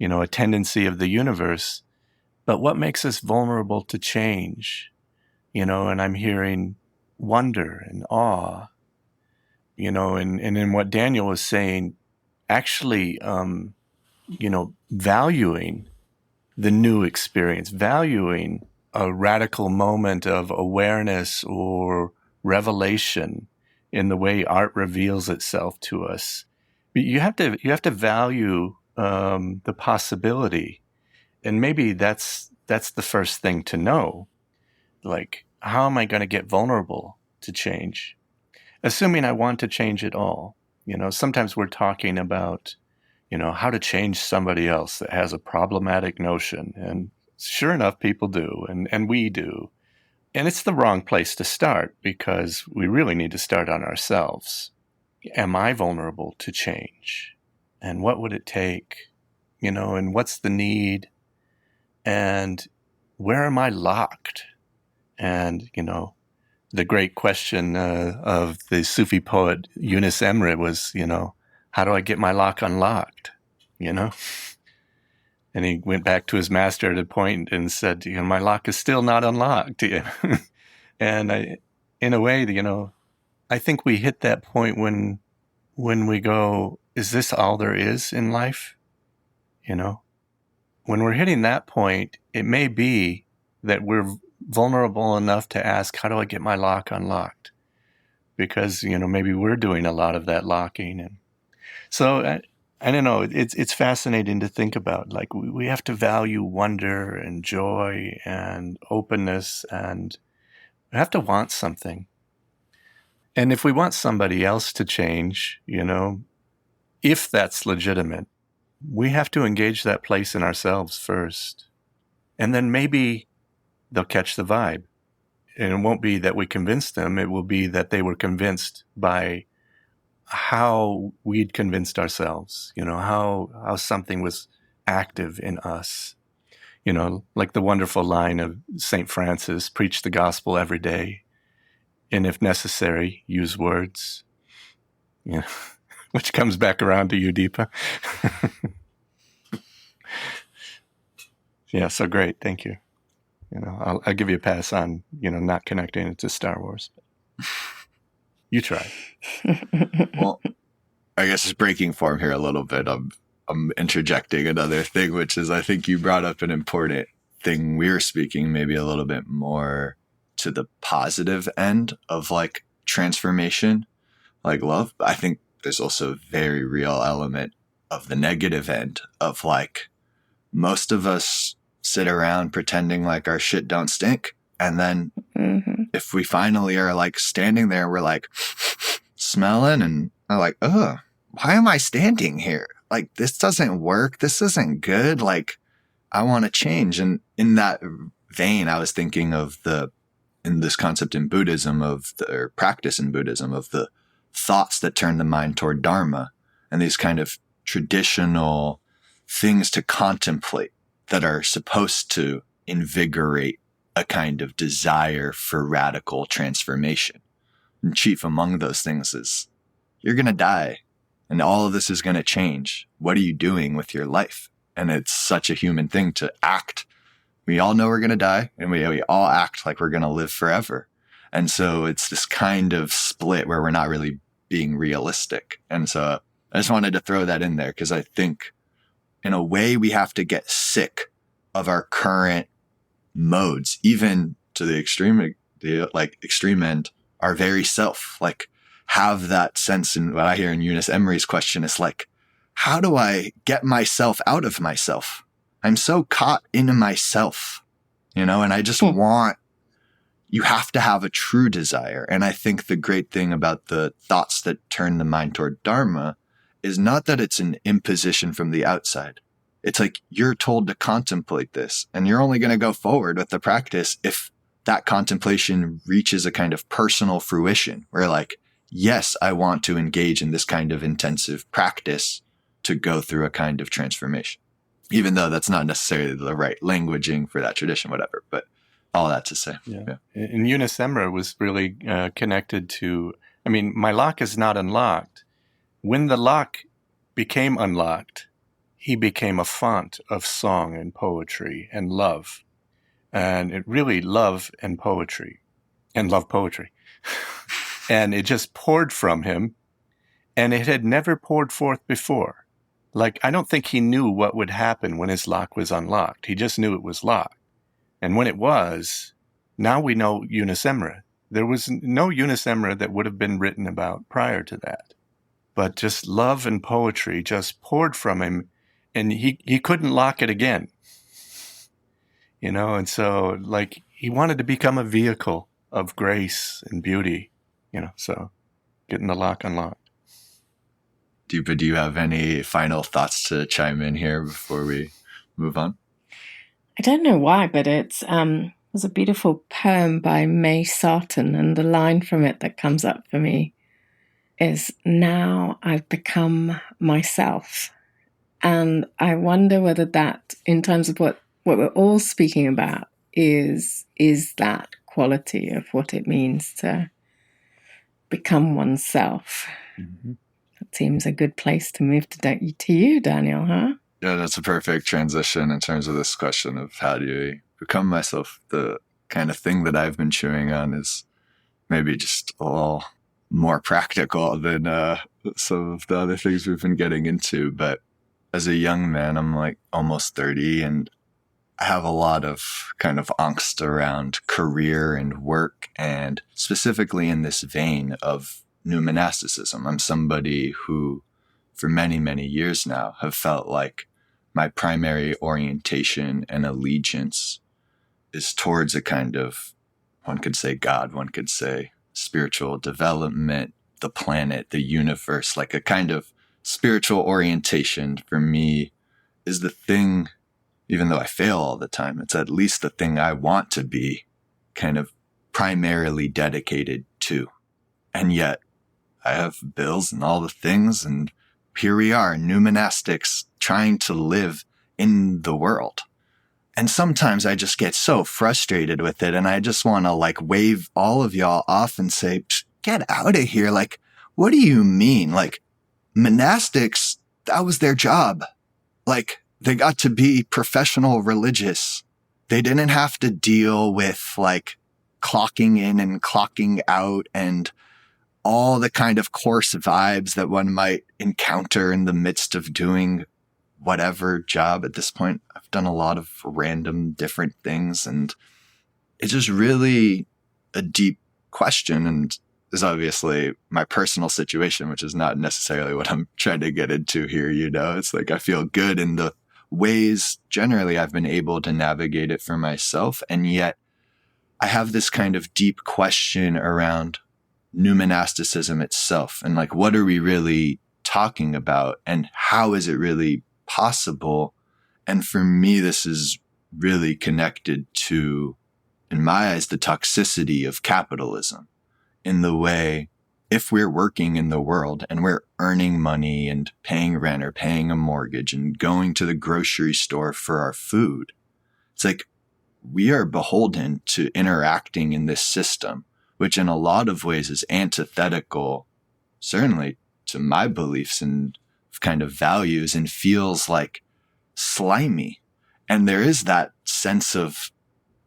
a tendency of the universe. But what makes us vulnerable to change? And I'm hearing wonder and awe, and in what Daniel was saying, actually, valuing the new experience, valuing a radical moment of awareness or revelation in the way art reveals itself to us. You have to value the possibility, and maybe that's the first thing to know. Like, how am I going to get vulnerable to change? Assuming I want to change at all. Sometimes we're talking about, how to change somebody else that has a problematic notion. And sure enough, people do, and we do. And it's the wrong place to start, because we really need to start on ourselves. Am I vulnerable to change? And what would it take? And what's the need? And where am I locked? And, the great question of the Sufi poet Yunus Emre was, how do I get my lock unlocked? And he went back to his master at a point and said, my lock is still not unlocked. And in a way, I think we hit that point when we go, is this all there is in life? When we're hitting that point, it may be that we're vulnerable enough to ask, how do I get my lock unlocked? Because, maybe we're doing a lot of that locking. And so I don't know, it's fascinating to think about. Like, we have to value wonder and joy and openness, and we have to want something. And if we want somebody else to change, if that's legitimate, we have to engage that place in ourselves first. And then maybe they'll catch the vibe. And it won't be that we convinced them. It will be that they were convinced by how we'd convinced ourselves, how something was active in us. Like the wonderful line of St. Francis, preach the gospel every day. And if necessary, use words, which comes back around to you, Deepa. Yeah, so great. Thank you. I'll give you a pass on, not connecting it to Star Wars. You try. Well, I guess it's breaking form here a little bit. I'm interjecting another thing, which is, I think you brought up an important thing. We were speaking maybe a little bit more to the positive end of like transformation, like love. But I think there's also a very real element of the negative end of like, most of us sit around pretending like our shit don't stink. And then if we finally are like standing there, we're like smelling and I'm like, oh, why am I standing here? Like, this doesn't work. This isn't good. Like, I want to change. And in that vein, I was thinking of in this concept in Buddhism or practice in Buddhism of the thoughts that turn the mind toward Dharma, and these kind of traditional things to contemplate that are supposed to invigorate a kind of desire for radical transformation. And chief among those things is, you're going to die and all of this is going to change. What are you doing with your life? And it's such a human thing to act. We all know we're going to die, and we all act like we're going to live forever. And so it's this kind of split where we're not really being realistic. And so I just wanted to throw that in there, because I think in a way we have to get sick of our current modes, even to the extreme end, our very self. Like, have that sense. And what I hear in Yunus Emre's question is like, how do I get myself out of myself? I'm so caught into myself, and I just want, you have to have a true desire. And I think the great thing about the thoughts that turn the mind toward Dharma is not that it's an imposition from the outside, it's like you're told to contemplate this, and you're only going to go forward with the practice if that contemplation reaches a kind of personal fruition where like, yes, I want to engage in this kind of intensive practice to go through a kind of transformation, even though that's not necessarily the right languaging for that tradition, whatever. But all that to say. Yeah. And Eunice Emra was really connected to, I mean, my lock is not unlocked. When the lock became unlocked, he became a font of song and poetry and love. And it really love and poetry and love poetry. And it just poured from him, and it had never poured forth before. Like, I don't think he knew what would happen when his lock was unlocked. He just knew it was locked. And when it was, now we know Eunice Emra. There was no Eunice Emra that would have been written about prior to that. But just love and poetry just poured from him, and he couldn't lock it again. You know, and so like he wanted to become a vehicle of grace and beauty, you know, so getting the lock unlocked. Deepa, do you have any final thoughts to chime in here before we move on? I don't know why, but it's there's a beautiful poem by May Sarton, and the line from it that comes up for me is, "Now I've become myself." And I wonder whether that, in terms of what we're all speaking about, is that quality of what it means to become oneself. Mm-hmm. It seems a good place to move to you, Daniel, huh? Yeah, that's a perfect transition in terms of this question of how do I become myself. The kind of thing that I've been chewing on is maybe just a little more practical than some of the other things we've been getting into. But as a young man, I'm like almost 30, and I have a lot of kind of angst around career and work, and specifically in this vein of new monasticism. I'm somebody who, for many, many years now, have felt like my primary orientation and allegiance is towards a kind of, one could say God, one could say spiritual development, the planet, the universe, like a kind of spiritual orientation for me is the thing. Even though I fail all the time, it's at least the thing I want to be kind of primarily dedicated to. And yet I have bills and all the things, and here we are, new monastics trying to live in the world. And sometimes I just get so frustrated with it, and I just want to like wave all of y'all off and say, get out of here. Like, what do you mean? Like, monastics, that was their job. Like, they got to be professional religious. They didn't have to deal with like clocking in and clocking out and all the kind of coarse vibes that one might encounter in the midst of doing whatever job. At this point, I've done a lot of random different things, and it's just really a deep question, and is obviously my personal situation, which is not necessarily what I'm trying to get into here. You know, it's like I feel good in the ways generally I've been able to navigate it for myself. And yet I have this kind of deep question around new monasticism itself. And like, what are we really talking about? And how is it really possible? And for me, this is really connected to, in my eyes, the toxicity of capitalism, in the way, if we're working in the world and we're earning money and paying rent or paying a mortgage and going to the grocery store for our food, it's like we are beholden to interacting in this system, which in a lot of ways is antithetical, certainly to my beliefs and kind of values, and feels like slimy. And there is that sense of,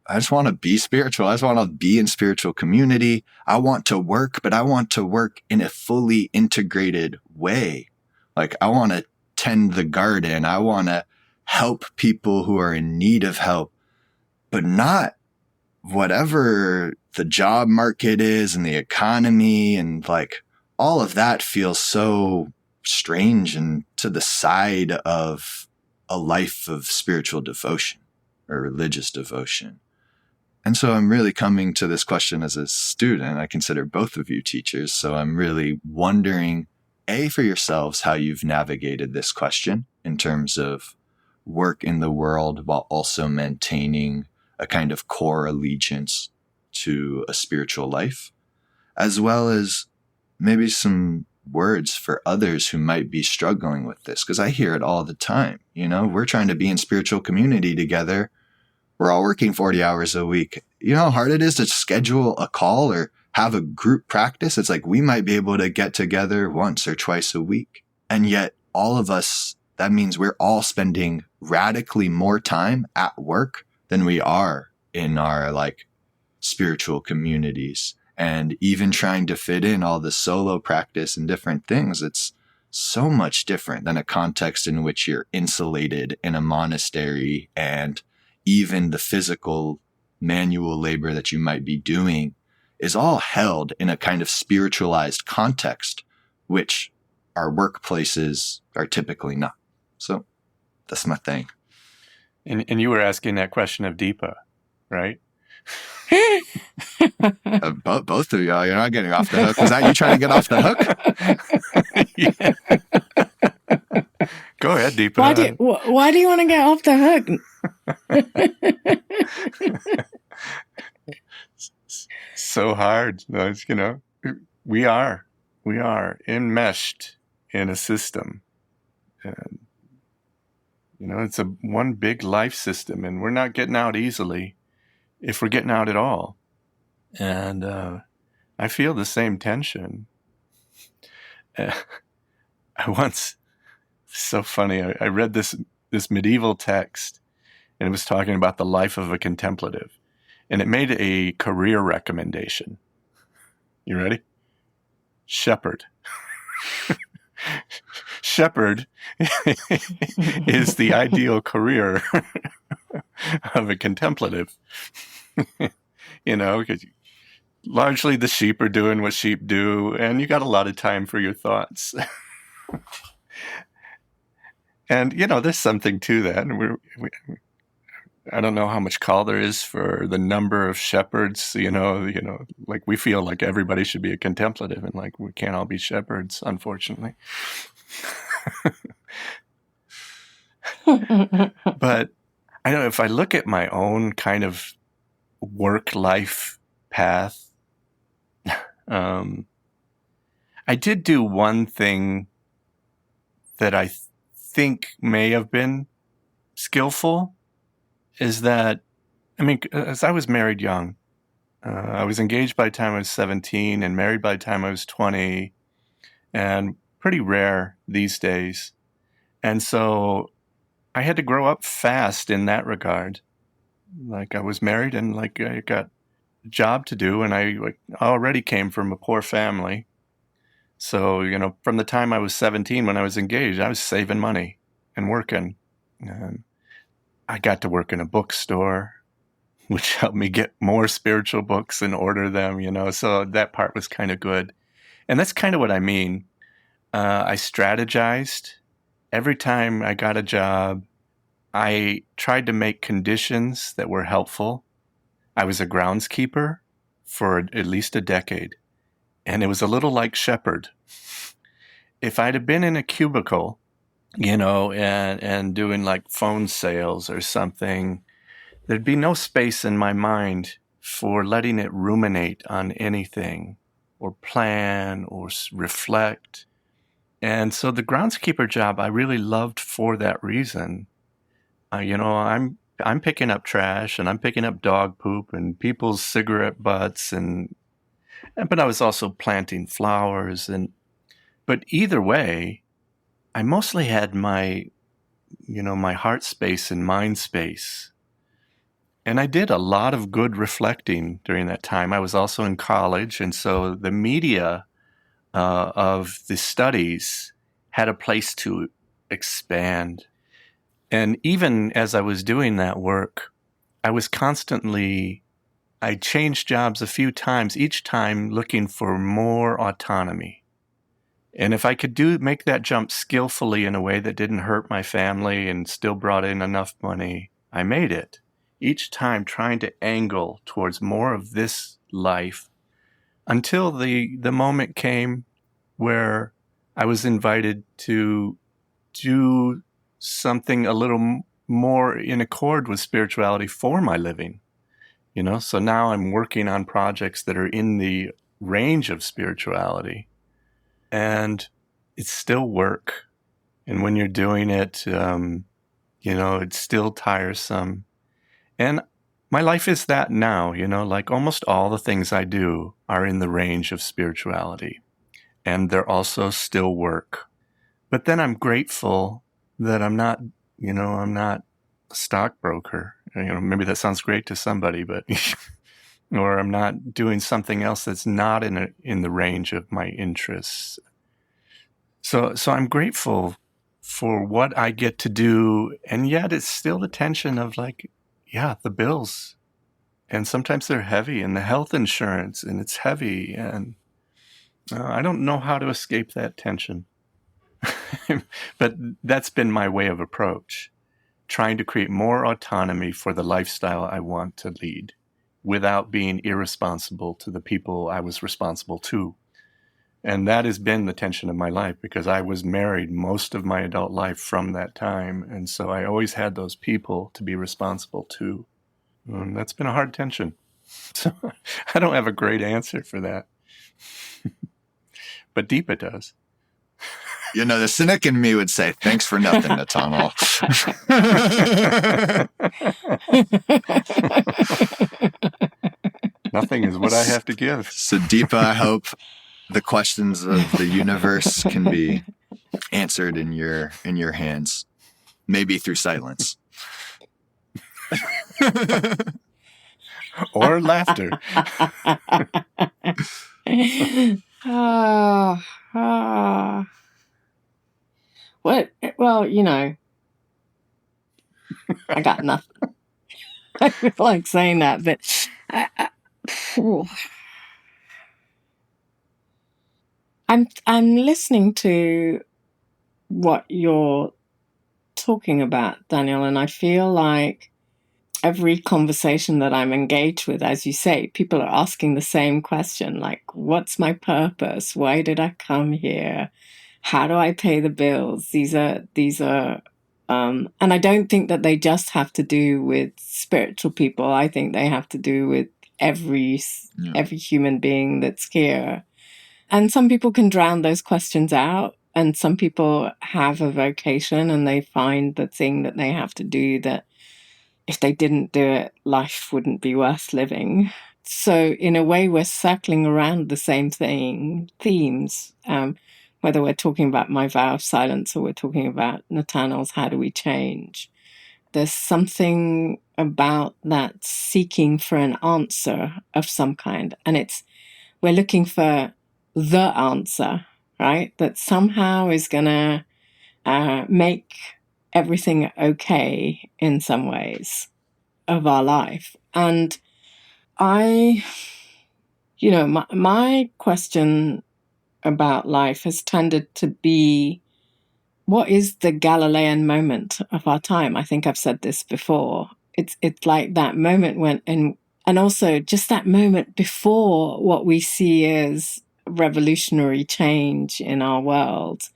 I just want to be spiritual. I just want to be in spiritual community. I want to work, but I want to work in a fully integrated way. Like, I want to tend the garden. I want to help people who are in need of help, but not whatever the job market is and the economy, and like all of that feels so strange and to the side of a life of spiritual devotion or religious devotion. And so I'm really coming to this question as a student. I consider both of you teachers. So I'm really wondering, A, for yourselves, how you've navigated this question in terms of work in the world while also maintaining a kind of core allegiance to a spiritual life, as well as maybe some words for others who might be struggling with this. Because I hear it all the time. We're trying to be in spiritual community together. We're all working 40 hours a week. You know how hard it is to schedule a call or have a group practice? It's like we might be able to get together once or twice a week. And yet all of us, that means we're all spending radically more time at work than we are in our spiritual communities. And even trying to fit in all the solo practice and different things, it's so much different than a context in which you're insulated in a monastery, and even the physical manual labor that you might be doing is all held in a kind of spiritualized context, which our workplaces are typically not. So that's my thing. And you were asking that question of Deepa, right? Both of y'all, you're not getting off the hook. Is that you trying to get off the hook? Yeah. Go ahead, Deepa. Why do you want to get off the hook? So hard. We are enmeshed in a system. And, it's a one big life system, and we're not getting out easily, if we're getting out at all. And I feel the same tension. So funny, I read this medieval text, and it was talking about the life of a contemplative. And it made a career recommendation. You ready? Shepherd. Shepherd is the ideal career of a contemplative. Because largely the sheep are doing what sheep do, and you got a lot of time for your thoughts. And, there's something to that. And I don't know how much call there is for the number of shepherds, we feel like everybody should be a contemplative, and we can't all be shepherds, unfortunately. But I don't know, if I look at my own kind of work-life path, I did do one thing that I think may have been skillful, is that, as I was married young, I was engaged by the time I was 17 and married by the time I was 20, and pretty rare these days. And so I had to grow up fast in that regard. I was married and I got a job to do, and I already came from a poor family. So, from the time I was 17, when I was engaged, I was saving money and working. And I got to work in a bookstore, which helped me get more spiritual books and order them, so that part was kind of good. And that's kind of what I mean. I strategized. Every time I got a job, I tried to make conditions that were helpful. I was a groundskeeper for at least a decade, and it was a little like Shepherd. If I'd have been in a cubicle, and doing phone sales or something, there'd be no space in my mind for letting it ruminate on anything or plan or reflect. And so the groundskeeper job I really loved for that reason. I'm picking up trash, and I'm picking up dog poop and people's cigarette butts, but I was also planting flowers. But either way, I mostly had my heart space and mind space. And I did a lot of good reflecting during that time. I was also in college, and so the media of the studies had a place to expand. And even as I was doing that work, I changed jobs a few times, each time looking for more autonomy. And if I could make that jump skillfully in a way that didn't hurt my family and still brought in enough money, I made it. Each time trying to angle towards more of this life, until the moment came where I was invited to do something a little more in accord with spirituality for my living. So now I'm working on projects that are in the range of spirituality, and it's still work. And when you're doing it, it's still tiresome. And my life is that now, like almost all the things I do are in the range of spirituality, and they're also still work. But then I'm grateful that I'm not a stockbroker. Maybe that sounds great to somebody, but or I'm not doing something else that's not in the range of my interests. So I'm grateful for what I get to do, and yet it's still the tension of the bills, and sometimes they're heavy, and the health insurance, and it's heavy, and I don't know how to escape that tension. But that's been my way of approach, trying to create more autonomy for the lifestyle I want to lead without being irresponsible to the people I was responsible to. And that has been the tension of my life, because I was married most of my adult life from that time. And so I always had those people to be responsible to. And that's been a hard tension. So I don't have a great answer for that. But Deepa does. The cynic in me would say, thanks for nothing, Nathaniel. Nothing is what I have to give. So Deepa, I hope the questions of the universe can be answered in your hands, maybe through silence. Or laughter. What? Well, I got nothing. I feel like saying that, but I'm listening to what you're talking about, Daniel, and I feel like every conversation that I'm engaged with, as you say, people are asking the same question, like, what's my purpose? Why did I come here? How do I pay the bills? These are, and I don't think that they just have to do with spiritual people. I think they have to do with every human being that's here. And some people can drown those questions out, and some people have a vocation and they find the thing that they have to do that if they didn't do it, life wouldn't be worth living. So in a way, we're circling around the same themes, whether we're talking about my vow of silence or we're talking about Nathaniel's how do we change. There's something about that seeking for an answer of some kind. And we're looking for the answer, right? That somehow is going to make everything okay in some ways of our life. And my question about life has tended to be, what is the Galilean moment of our time? I think I've said this before. It's like that moment when, and also just that moment before what we see as revolutionary change in our world.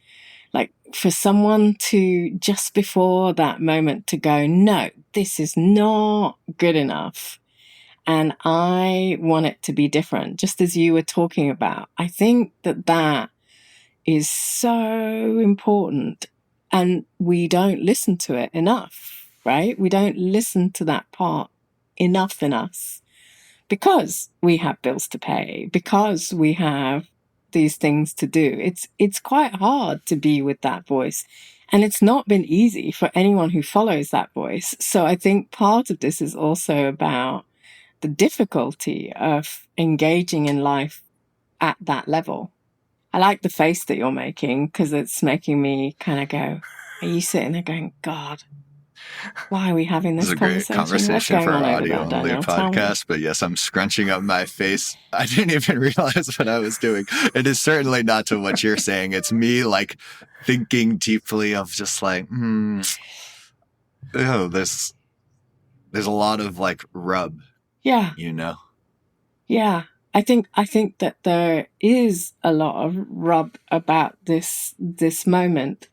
Like for someone to, just before that moment, to go, no, this is not good enough. And I want it to be different, just as you were talking about. I think that is so important. And we don't listen to it enough, right? We don't listen to that part enough in us because we have bills to pay, because we have these things to do. It's quite hard to be with that voice. And it's not been easy for anyone who follows that voice. So I think part of this is also about the difficulty of engaging in life at that level. I like the face that you're making because it's making me kind of go, are you sitting there going, God, why are we having this conversation? This is a great conversation for our audio-only podcast, but yes, I'm scrunching up my face. I didn't even realize what I was doing. It is certainly not to what you're saying. It's me like thinking deeply of just like, there's a lot of like rub. Yeah. Yeah. I think that there is a lot of rub about this moment.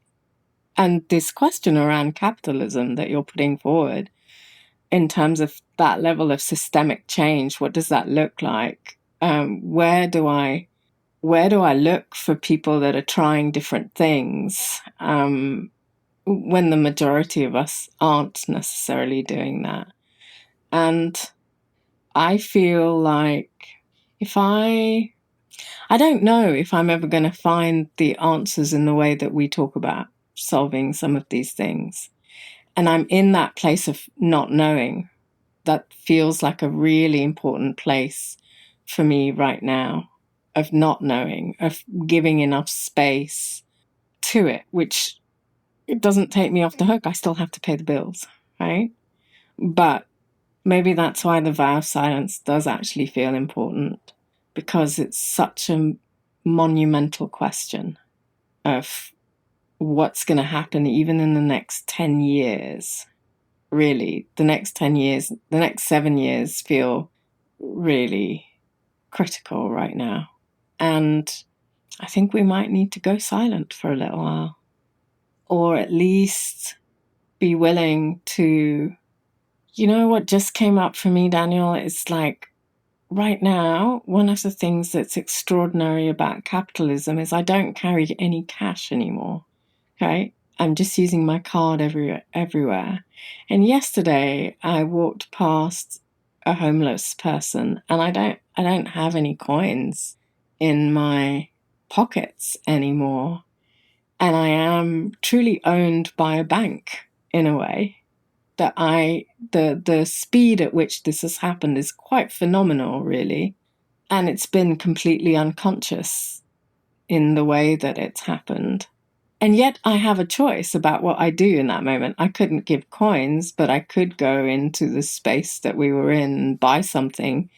And this question around capitalism that you're putting forward in terms of that level of systemic change, what does that look like? Where do I look for people that are trying different things when the majority of us aren't necessarily doing that? And I feel like I don't know if I'm ever going to find the answers in the way that we talk about solving some of these things. And I'm in that place of not knowing. That feels like a really important place for me right now, of not knowing, of giving enough space to it, which it doesn't take me off the hook. I still have to pay the bills, right? But maybe that's why the vow of silence does actually feel important, because it's such a monumental question of what's going to happen even in the next 10 years. Really, the next 10 years, the next 7 years feel really critical right now. And I think we might need to go silent for a little while, or at least be willing to, what just came up for me, Daniel, is like, right now, one of the things that's extraordinary about capitalism is I don't carry any cash anymore. Okay? I'm just using my card everywhere. And yesterday I walked past a homeless person, and I don't have any coins in my pockets anymore. And I am truly owned by a bank in a way. That the speed at which this has happened is quite phenomenal, really. And it's been completely unconscious in the way that it's happened. And yet I have a choice about what I do in that moment. I couldn't give coins, but I could go into the space that we were in and buy something.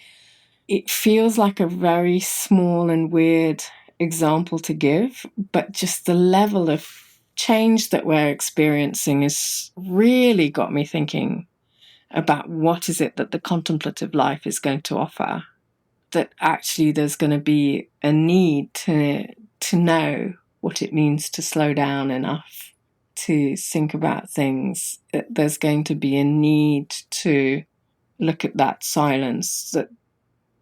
It feels like a very small and weird example to give, but just the level of change that we're experiencing has really got me thinking about what is it that the contemplative life is going to offer. That actually there's going to be a need to know what it means to slow down enough to think about things. There's going to be a need to look at that silence, that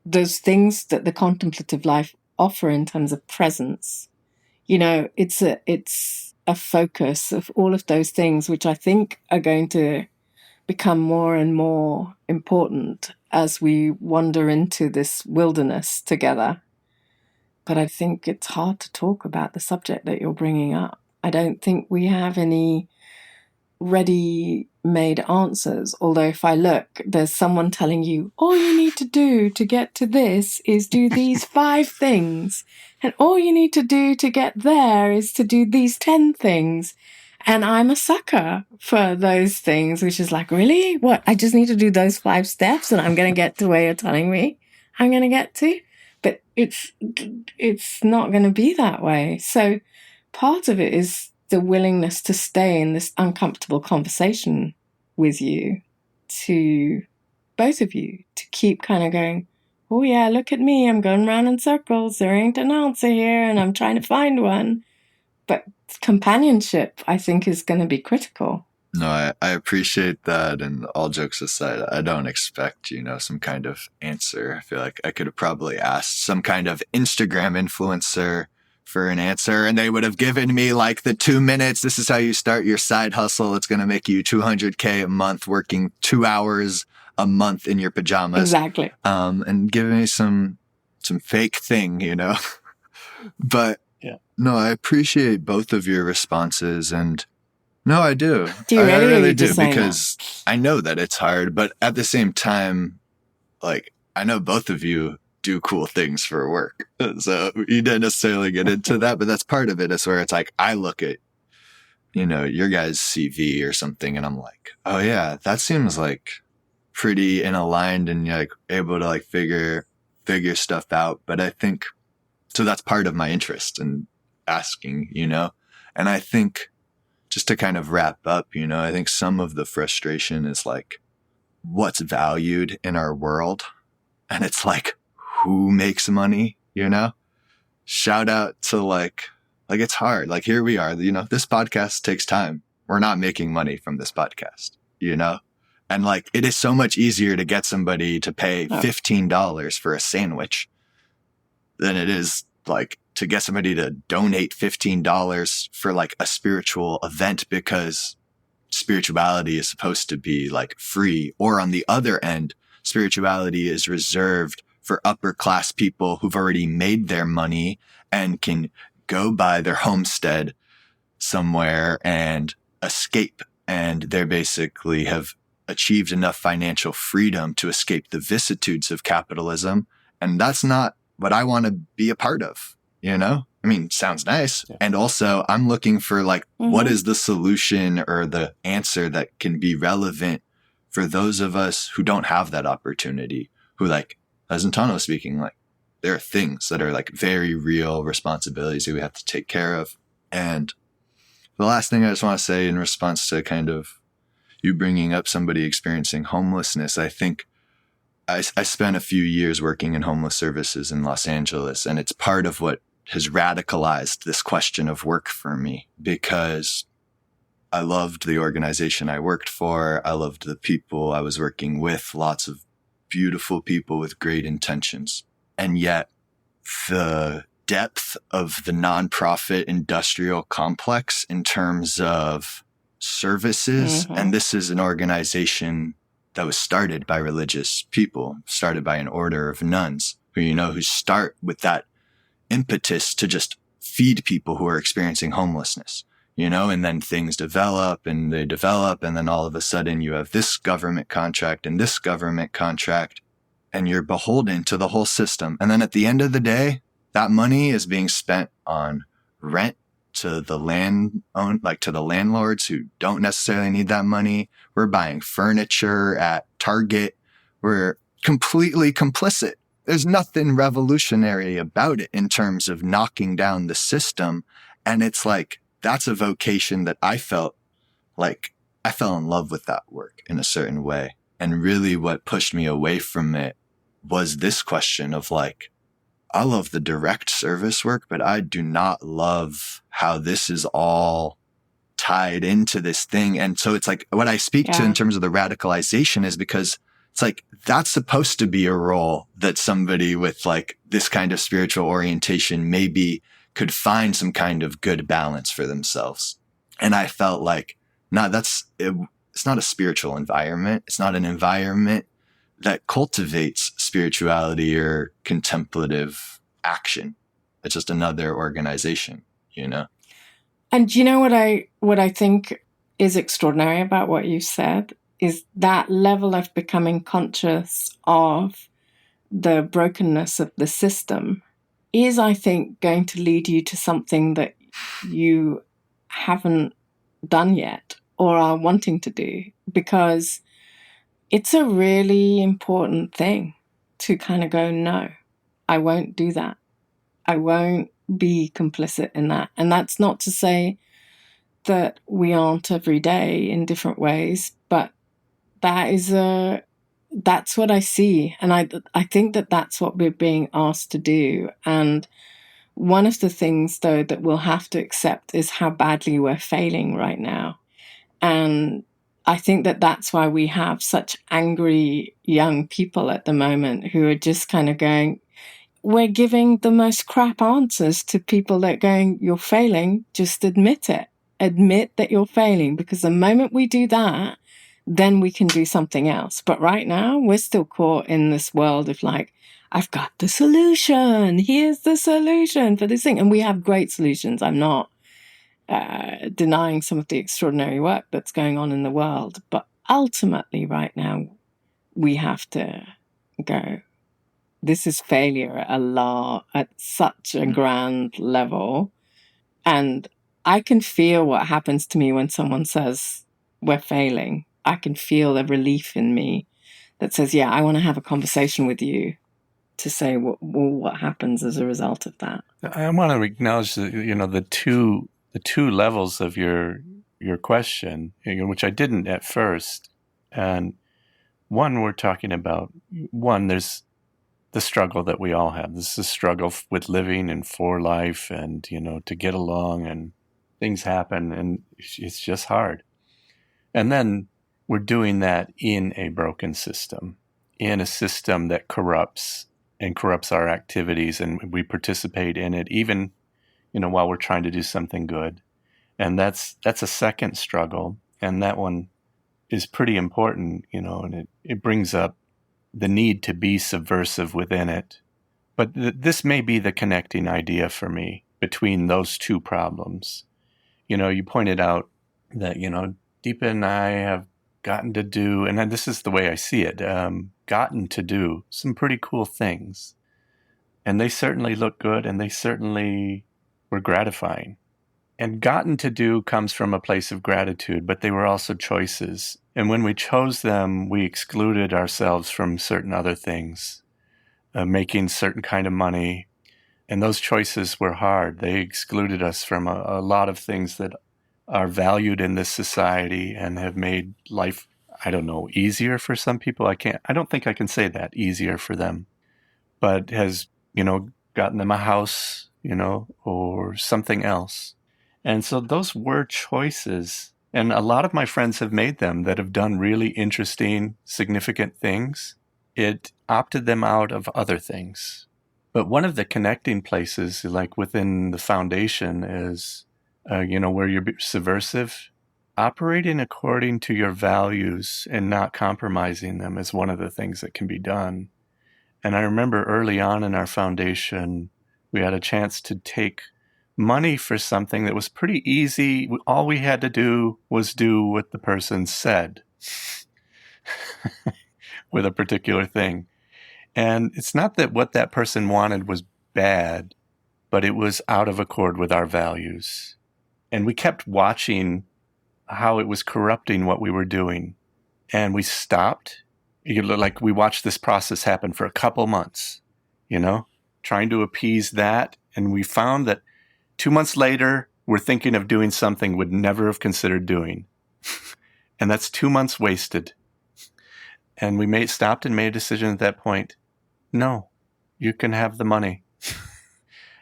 those things that the contemplative life offer in terms of presence. It's a focus of all of those things, which I think are going to become more and more important as we wander into this wilderness together. But I think it's hard to talk about the subject that you're bringing up. I don't think we have any ready-made answers. Although if I look, there's someone telling you, all you need to do to get to this is do these 5 things. And all you need to do to get there is to do these 10 things. And I'm a sucker for those things, which is like, really? What? I just need to do those 5 steps and I'm going to get to where you're telling me I'm going to get to? But it's not going to be that way. So part of it is the willingness to stay in this uncomfortable conversation with you, to both of you, to keep kind of going, oh yeah, look at me, I'm going round in circles, there ain't an answer here and I'm trying to find one. But companionship, I think, is going to be critical. No, I appreciate that. And all jokes aside, I don't expect, some kind of answer. I feel like I could have probably asked some kind of Instagram influencer for an answer, and they would have given me like the 2 minutes. This is how you start your side hustle. It's going to make you $200K a month, working 2 hours a month in your pajamas. Exactly. And giving me some fake thing, But yeah. No, I appreciate both of your responses, and no, I do. Do you really? I really do, because I know that it's hard, but at the same time, like, I know both of you do cool things for work. So you didn't necessarily get into that, but that's part of it. Is where it's like, I look at, your guys' CV or something, and I'm like, oh yeah, that seems like pretty and aligned and like able to like figure stuff out. But I think, so that's part of my interest in asking, and I think just to kind of wrap up, I think some of the frustration is like what's valued in our world. And it's like, who makes money, Shout out to like Like, it's hard. Like, here we are, this podcast takes time. We're not making money from this podcast, And like, it is so much easier to get somebody to pay $15 for a sandwich than it is like to get somebody to donate $15 for like a spiritual event, because spirituality is supposed to be like free. Or on the other end, spirituality is reserved for upper class people who've already made their money and can go buy their homestead somewhere and escape. And they basically have achieved enough financial freedom to escape the vicissitudes of capitalism. And that's not what I want to be a part of, I mean, sounds nice. Yeah. And also I'm looking for like, what is the solution or the answer that can be relevant for those of us who don't have that opportunity, who, like, as Antano was speaking, like, there are things that are like very real responsibilities that we have to take care of. And the last thing I just want to say in response to kind of you bringing up somebody experiencing homelessness, I think I spent a few years working in homeless services in Los Angeles, and it's part of what has radicalized this question of work for me, because I loved the organization I worked for. I loved the people I was working with, lots of beautiful people with great intentions. And yet the depth of the nonprofit industrial complex in terms of services, and this is an organization that was started by religious people, started by an order of nuns who start with that impetus to just feed people who are experiencing homelessness, and then things develop and they develop. And then all of a sudden you have this government contract and this government contract, and you're beholden to the whole system. And then at the end of the day, that money is being spent on rent to the to the landlords who don't necessarily need that money. We're buying furniture at Target. We're completely complicit. There's nothing revolutionary about it in terms of knocking down the system. And it's like, that's a vocation that I felt like I fell in love with that work in a certain way. And really what pushed me away from it was this question of like, I love the direct service work, but I do not love how this is all tied into this thing. And so it's like what I speak to in terms of the radicalization is because it's like, that's supposed to be a role that somebody with like this kind of spiritual orientation maybe could find some kind of good balance for themselves. And I felt like, it's not a spiritual environment. It's not an environment that cultivates spirituality or contemplative action. It's just another organization, And do you know what I think is extraordinary about what you said is that level of becoming conscious of the brokenness of the system is, I think, going to lead you to something that you haven't done yet or are wanting to do, because it's a really important thing to kind of go, no, I won't do that. I won't be complicit in that. And that's not to say that we aren't every day in different ways, but that's what I see. And I think that that's what we're being asked to do. And one of the things, though, that we'll have to accept is how badly we're failing right now. And I think that that's why we have such angry young people at the moment who are just kind of going, we're giving the most crap answers to people that are going, you're failing, just admit it. Admit that you're failing, because the moment we do that, then we can do something else. But right now, we're still caught in this world of like, I've got the solution. Here's the solution for this thing. And we have great solutions. I'm not denying some of the extraordinary work that's going on in the world. But ultimately, right now, we have to go, this is failure at such a grand level. And I can feel what happens to me when someone says we're failing. I can feel the relief in me that says, yeah, I want to have a conversation with you to say what happens as a result of that. I want to acknowledge the two levels of your question, which I didn't at first. And one, we're talking about there's the struggle that we all have. This is a struggle with living and for life and, to get along, and things happen and it's just hard. And then we're doing that in a broken system, in a system that corrupts our activities, and we participate in it even, while we're trying to do something good. And that's a second struggle. And that one is pretty important, and it brings up the need to be subversive within it. But this may be the connecting idea for me between those two problems. You pointed out that, Deepa and I have gotten to do, and this is the way I see it, gotten to do some pretty cool things. And they certainly look good, and they certainly were gratifying. And gotten to do comes from a place of gratitude, but they were also choices. And when we chose them, we excluded ourselves from certain other things, making certain kind of money. And those choices were hard. They excluded us from a lot of things that are valued in this society and have made life, I don't know, easier for some people. I don't think I can say that, easier for them, but has, gotten them a house, or something else. And so those were choices. And a lot of my friends have made them that have done really interesting, significant things. It opted them out of other things. But one of the connecting places, like within the foundation, is, where you're subversive. Operating according to your values and not compromising them is one of the things that can be done. And I remember early on in our foundation, we had a chance to take money for something that was pretty easy. All we had to do was do what the person said with a particular thing. And it's not that what that person wanted was bad, but it was out of accord with our values. And we kept watching how it was corrupting what we were doing. And we stopped. Like, we watched this process happen for a couple months, trying to appease that. And we found that 2 months later, we're thinking of doing something we'd never have considered doing. And that's 2 months wasted. And we stopped and made a decision at that point. No, you can have the money.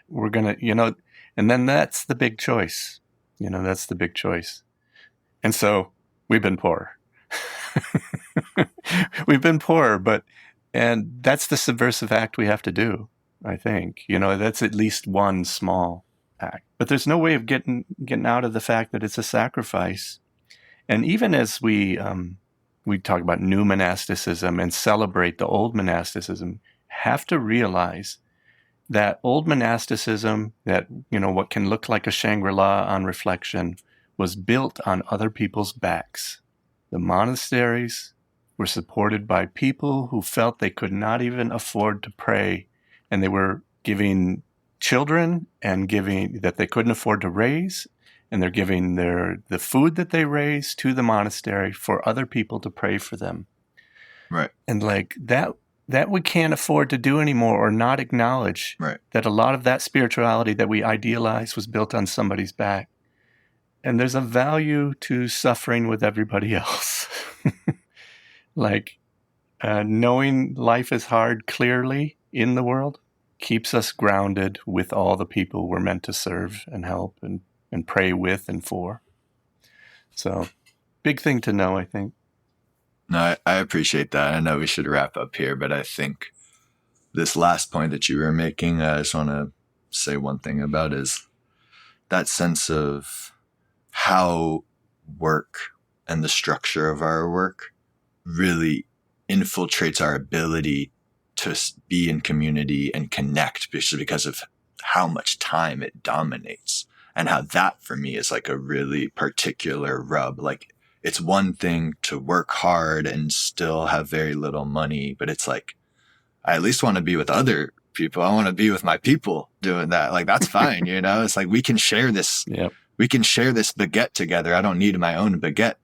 We're going to, and then that's the big choice. That's the big choice. And so we've been poor. We've been poor, and that's the subversive act we have to do, I think. That's at least one small act. But there's no way of getting out of the fact that it's a sacrifice. And even as we talk about new monasticism and celebrate the old monasticism, have to realize that old monasticism, that, what can look like a Shangri-La on reflection, was built on other people's backs. The monasteries were supported by people who felt they could not even afford to pray, and they were giving children and giving that they couldn't afford to raise, and they're giving the food that they raise to the monastery for other people to pray for them. Right. And like that we can't afford to do anymore, or not acknowledge that a lot of that spirituality that we idealize was built on somebody's back. And there's a value to suffering with everybody else. Like, knowing life is hard clearly in the world keeps us grounded with all the people we're meant to serve and help and pray with and for. So, big thing to know, I think. No, I appreciate that. I know we should wrap up here, but I think this last point that you were making, I just want to say one thing about is that sense of how work and the structure of our work really infiltrates our ability to be in community and connect, because of how much time it dominates, and how that for me is like a really particular rub. Like, it's one thing to work hard and still have very little money, but it's like, I at least want to be with other people. I want to be with my people doing that. Like, that's fine. It's like, we can share this. Yep. We can share this baguette together. I don't need my own baguette,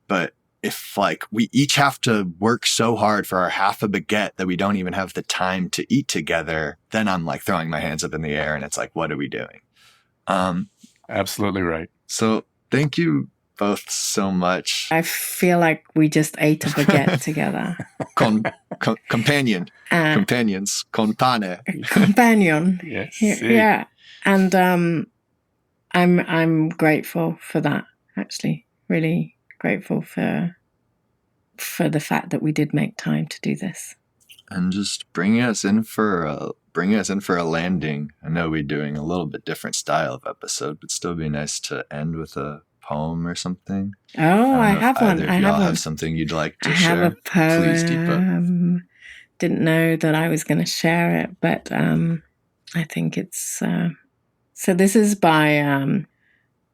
but if like we each have to work so hard for our half a baguette that we don't even have the time to eat together, then I'm like throwing my hands up in the air and it's like, what are we doing? Absolutely right. So thank you both so much. I feel like we just ate a baguette together. Companions, compane. Companion. Yes. Yeah. And I'm grateful for that, actually. Really grateful for the fact that we did make time to do this. And just bringing us in for a landing. I know we're doing a little bit different style of episode, but still be nice to end with a poem or something. Oh, I have one. I have something you'd like to share. I have a poem. Please, Deepa. Didn't know that I was going to share it, but I think it's... So this is by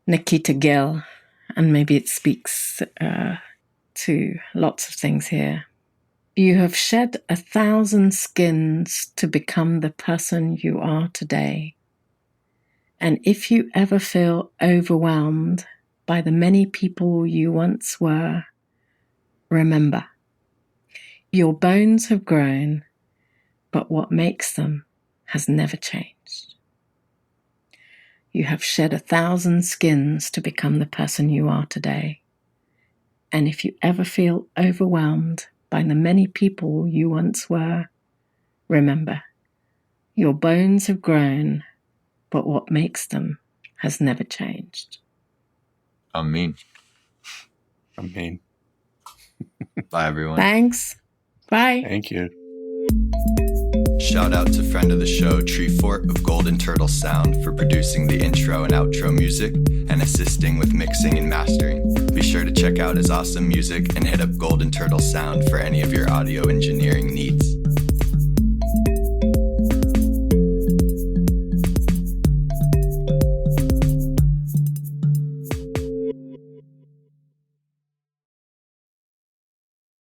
Nikita Gill, and maybe it speaks to lots of things here. You have shed 1,000 skins to become the person you are today. And if you ever feel overwhelmed by the many people you once were, remember, your bones have grown, but what makes them has never changed. You have shed 1,000 skins to become the person you are today. And if you ever feel overwhelmed by the many people you once were, remember, your bones have grown, but what makes them has never changed. Amen. Bye, everyone. Thanks. Bye. Thank you. Shout out to friend of the show, Treefort of Golden Turtle Sound, for producing the intro and outro music and assisting with mixing and mastering. Be sure to check out his awesome music and hit up Golden Turtle Sound for any of your audio engineering needs.